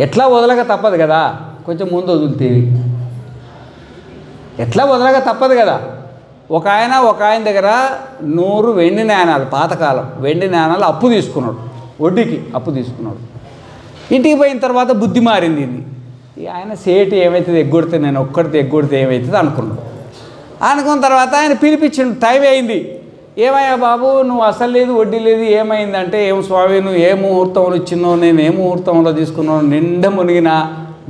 ఎట్లా వదలక తప్పదు కదా, కొంచెం ముందు వదులుతేవి, ఎట్లా వదలక తప్పదు కదా. ఒక ఆయన దగ్గర 100 వెండి నాణాలు, పాతకాలం వెండి నాణాలు అప్పు తీసుకున్నాడు, వడ్డీకి అప్పు తీసుకున్నాడు. ఇంటికి పోయిన తర్వాత బుద్ధి మారింది. ఆయన సేటు ఏమవుతుంది ఎగ్గొడితే, నేను ఒక్కడితే ఎగ్గొడితే ఏమవుతుంది అనుకున్నాడు. అనుకున్న తర్వాత ఆయన పిలిపించిండు, టైం అయింది. ఏమయ్యా బాబు, నువ్వు అసలు లేదు వడ్డీ లేదు, ఏమైందంటే, ఏం స్వామి నువ్వు ఏ ముహూర్తంలో ఇచ్చినావు, నేను ఏ ముహూర్తంలో తీసుకున్నావు, నిండా మునిగిన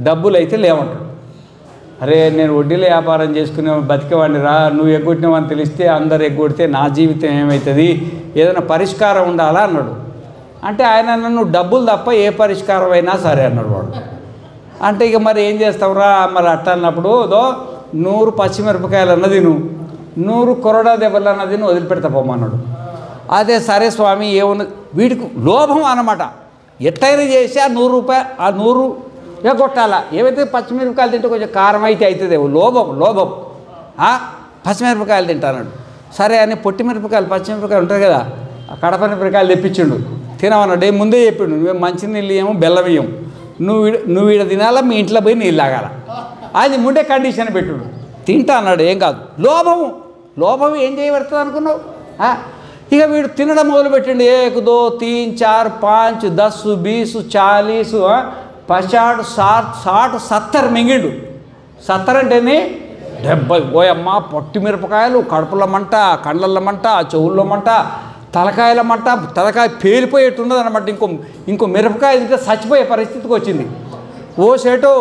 డబ్బులు అయితే లేవంటాడు. అరే నేను వడ్డీలో వ్యాపారం చేసుకునే బతికేవాడిని రా, నువ్వు ఎగ్గొట్టినావని తెలిస్తే అందరు ఎగ్గొడితే నా జీవితం ఏమవుతుంది, ఏదైనా పరిష్కారం ఉండాలా అన్నాడు. అంటే ఆయన నన్ను డబ్బులు తప్ప ఏ పరిష్కారం అయినా సరే అన్నాడు వాడు. అంటే ఇక మరి ఏం చేస్తావురా, మరి అట్ట అన్నప్పుడు 100 పచ్చిమిరపకాయలు అన్నది నువ్వు, 100 కొరడా దెబ్బలు అన్నది నువ్వు వదిలిపెడతా పోమన్నాడు. అదే సరే స్వామి ఏమున్నది, వీడికి లోభం అన్నమాట. ఎట్టయినా చేసి ఆ 100 రూపాయలు ఆ 100 కొట్టాలా. ఏవైతే పచ్చిమిరపకాయలు తింటే కొంచెం కారం అయితే అవుతుంది, లోభం పచ్చిమిరపకాయలు తింటాన్నాడు. సరే అని పొట్టిమిరపకాయలు పచ్చిమిరపకాయలు ఉంటాయి కదా, ఆ కడప మిరపకాయలు తెప్పించిండు. తినమన్నాడు. ముందే చెప్పిండు, నువ్వేం మంచి నీళ్ళు ఏమో బెల్లం వేయం, నువ్వు ఈడ తినాలా, మీ ఇంట్లో పోయి నీళ్ళు తాగాల. అది ముందే కండిషన్ పెట్టుడు. తింటా అన్నాడు, ఏం కాదు. లోభం ఏం చేయబడుతుంది అనుకున్నావు? ఇక వీడు తినడం మొదలుపెట్టిండు. 1 2 3 4 5 10 20 40 50 60 70 మింగిండు. 70 అంటేనే 70. పోయమ్మ పొట్టి మిరపకాయలు, కడుపుల మంట, కండ్ల మంట, చెవుల్లో మంట, తలకాయల మంట, తలకాయ పేలిపోయేట్టున్నది అనమాట. ఇంకో మిరపకాయ తింటే చచ్చిపోయే పరిస్థితికి వచ్చింది. ఓ సేటు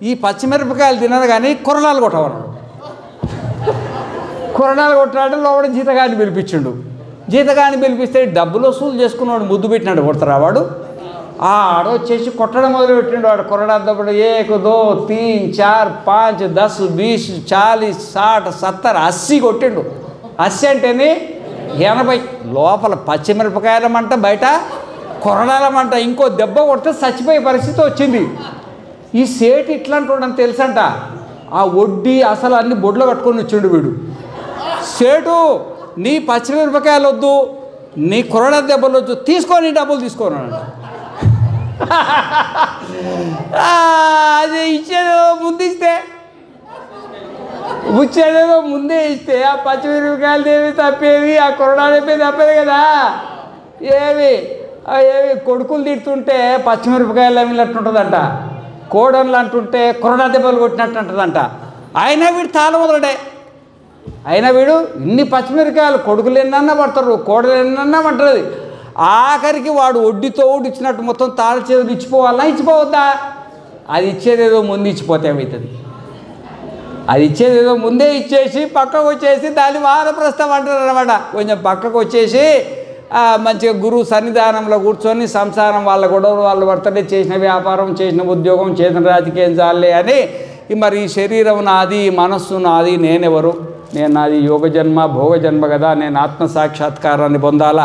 ఈ పచ్చిమిరపకాయలు తినదు కానీ కొరడాలు కొట్టవన్నాడు. కొరడాలు కొట్టాడంటే లోపల జీతగాని పిలిపించిండు. జీతగాని పిలిపిస్తే డబ్బులు వసూలు చేసుకున్నాడు, ముద్దు పెట్టినాడు. కొడతారా వాడు? ఆడొచ్చేసి కొట్టడం మొదలుపెట్టిండు. వాడు కొరడాద్దప్పుడు 1 2 3 4 5 10 20 40 60 70 80 కొట్టిండు. 80 అంటేనే 80. లోపల పచ్చిమిరపకాయలమంట, బయట కొరడాలమంట. ఇంకో దెబ్బ కొడితే చచ్చిపోయే పరిస్థితి వచ్చింది. ఈ సేటు ఇట్లాంటి తెలుసంట. ఆ వడ్డీ అసలు అన్ని బొడ్లో కట్టుకొని వచ్చిండు వీడు. సేటు నీ పచ్చిమిరపకాయలు వద్దు, నీ కొరడా దెబ్బలు వద్దు, తీసుకొని డబ్బులు తీసుకోనంట. అది ఇచ్చేదేదో ముందే ఇస్తే ఆ పచ్చిమిరపకాయలు ఏమి తప్పేది, ఆ కొరడా తప్పేది కదా. ఏమి కొడుకులు తిడుతుంటే పచ్చిమిరపకాయలు అమ్మినట్టుంటుందంట, కోడన్లు అంటుంటే కొరడా దెబ్బలు కొట్టినట్టు ఉంటుందంట. అయినా వీడు తాళమొదలడే. అయినా వీడు ఇన్ని పచ్చిమిరపకాయలు కొడుకులు ఎన్నన్నా పడతారు, కోడలు ఎన్నన్నా పడుతుంది. ఆఖరికి వాడు వడ్డీతో ఇచ్చినట్టు మొత్తం తాళ చేతులు ఇచ్చిపోవాలన్నా ఇచ్చిపోవద్దా? అది ఇచ్చేదేదో ముందు ఇచ్చిపోతే ఏమవుతుంది? అది ఇచ్చేదేదో ముందే ఇచ్చేసి పక్కకు వచ్చేసి దాన్ని వానప్రస్థం అంటారు అనమాట. కొంచెం పక్కకు వచ్చేసి మంచిగా గురువు సన్నిధానంలో కూర్చొని సంసారం వాళ్ళ గొడవలు వాళ్ళు పడుతుంటే, చేసిన వ్యాపారం, చేసిన ఉద్యోగం, చేసిన రాజకీయం చాలే అని మరి ఈ శరీరం నాది, మనస్సు నాది, నేనెవరు, నేను నాది యోగ జన్మ భోగ జన్మ కదా, నేను ఆత్మసాక్షాత్కారాన్ని పొందాలా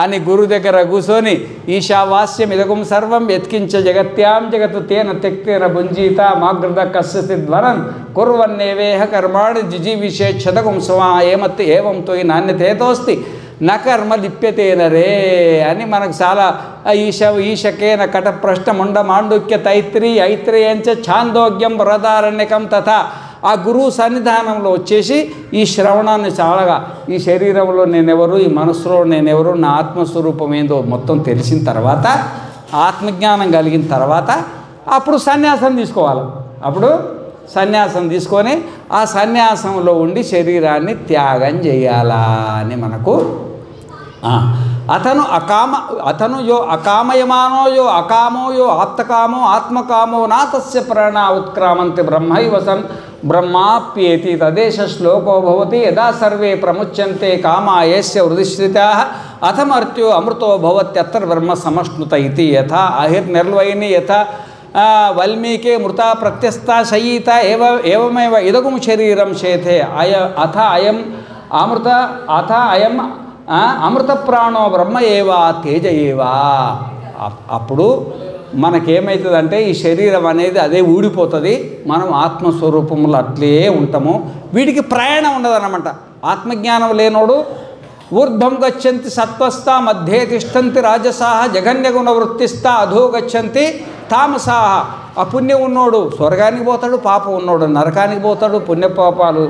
అని గురువు దగ్గర కూర్చొని ఈశావాస్యం ఇదగుం సర్వం ఎత్కించ జగత్యాం జగత్ తేన తెక్తేన భుంజీత మాగృత కస్యసి ధ్వరన్ కుర్వన్నేవేహ కర్మాణి జిజీవిషేక్షతగుం స్వా ఏమత్ ఏవం తోయి నాణ్యతేతోస్తి న కర్మ లిప్యతేన రే అని మనకు చాలా ఈశకేన కట ప్రశ్న ముండ మాండుక్య తైత్రి ఐత్రేయంచ ఛాందోగ్యం బృహదారణ్యకం తథా ఆ గురువు సన్నిధానంలో వచ్చేసి ఈ శ్రవణాన్ని చాలాగా ఈ శరీరంలో నేనెవరు, ఈ మనస్సులో నేనెవరు, నా ఆత్మస్వరూపం ఏందో మొత్తం తెలిసిన తర్వాత, ఆత్మజ్ఞానం కలిగిన తర్వాత అప్పుడు సన్యాసం తీసుకోవాలి. అప్పుడు సన్యాసం తీసుకొని ఆ సన్యాసంలో ఉండి శరీరాన్ని త్యాగం చేయాలా అని మనకు అతను యో అకామయమానో యో అకామో యో ఆప్తకామో ఆత్మకామో నా తస్య ప్రాణ ఉత్క్రామంతి బ్రహ్మైవ సన్ బ్రహ్మాప్యేతి తదేశ శ్లోకో భవతి యదా సర్వే ప్రముచ్యంతే కామాయస్య హృదిశ్రితాః అథమర్త్యో అమృతో భవత్యత్ర బ్రహ్మ సమశ్నుత ఇతి యథా అహిర్నిర్వైని యథా వల్మీకే మృతా ప్రత్యస్థ శయీత ఏవమేవ ఇదగుం శరీరం శేతే అయం అమృత ప్రాణో బ్రహ్మ ఏవా తేజ ఏవా. అప్పుడు మనకేమవుతుందంటే ఈ శరీరం అనేది అదే ఊడిపోతుంది, మనం ఆత్మస్వరూపంలో అట్లే ఉంటాము, వీడికి ప్రయాణం ఉండదన్నమాట. ఆత్మజ్ఞానం లేనోడు ఊర్ధ్వం గచ్చంతి సత్వస్థ మధ్యే తిష్టంతి రాజసాహ జఘన్యగుణ వృత్తిస్థ అధో గచ్చంతి తామసాహ. ఆ పుణ్యం ఉన్నోడు స్వర్గానికి పోతాడు, పాపం ఉన్నోడు నరకానికి పోతాడు, పుణ్యపాపాలు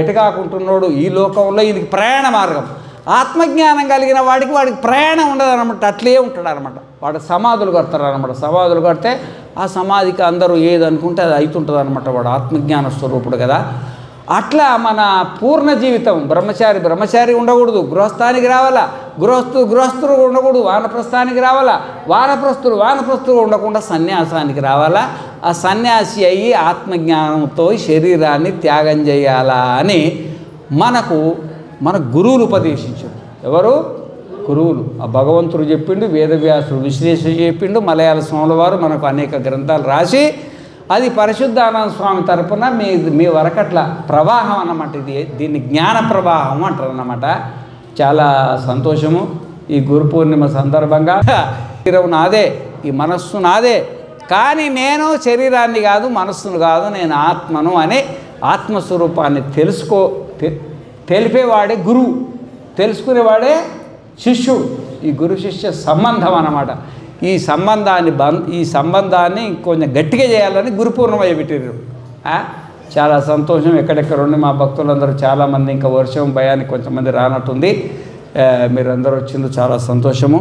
ఎటుకాకుంటున్నాడు ఈ లోకంలో. ఇది ప్రయాణ మార్గం. ఆత్మజ్ఞానం కలిగిన వాడికి ప్రయాణం ఉండదన్నమాట, అట్లే ఉంటాడు అనమాట. వాడు సమాధులు కడతారు అనమాట. సమాధులు కడితే ఆ సమాధికి అందరూ ఏది అనుకుంటే అది అవుతుంటుంది అనమాట. వాడు ఆత్మజ్ఞాన స్వరూపుడు కదా. అట్లా మన పూర్ణ జీవితం బ్రహ్మచారి ఉండకూడదు, గృహస్థానికి రావాలా, గృహస్థులు ఉండకూడదు, వానప్రస్థానికి రావాలా, వానప్రస్థులు ఉండకుండా సన్యాసానికి రావాలా. ఆ సన్యాసి అయ్యి ఆత్మజ్ఞానంతో శరీరాన్ని త్యాగం చేయాలా అని మన గురువులు ఉపదేశించారు. ఎవరు? గురువులు. ఆ భగవంతుడు చెప్పిండు, వేదవ్యాసుడు విశ్లేషణ చెప్పిండు, మలయాళ స్వాముల వారు మనకు అనేక గ్రంథాలు రాసి అది పరిశుద్ధానంద స్వామి తరపున మీ వరకట్ల ప్రవాహం అన్నమాట. దీన్ని జ్ఞాన ప్రవాహం అంటారు అన్నమాట. చాలా సంతోషము. ఈ గురు పూర్ణిమ సందర్భంగా శరీరం నాదే, ఈ మనస్సు నాదే, కానీ నేను శరీరాన్ని కాదు, మనస్సును కాదు, నేను ఆత్మను అనే ఆత్మస్వరూపాన్ని తెలిపేవాడే గురువు, తెలుసుకునేవాడే శిష్యుడు. ఈ గురు శిష్య సంబంధం అన్నమాట. ఈ సంబంధాన్ని కొంచెం గట్టిగా చేయాలని గురు పూర్ణిమ పెట్టారు. చాలా సంతోషం. ఎక్కడెక్కడ ఉండి మా భక్తులందరూ చాలామంది, ఇంకా వర్షం భయానికి కొంచెంమంది రానట్టుంది, మీరందరూ వచ్చిండ్రు, చాలా సంతోషము.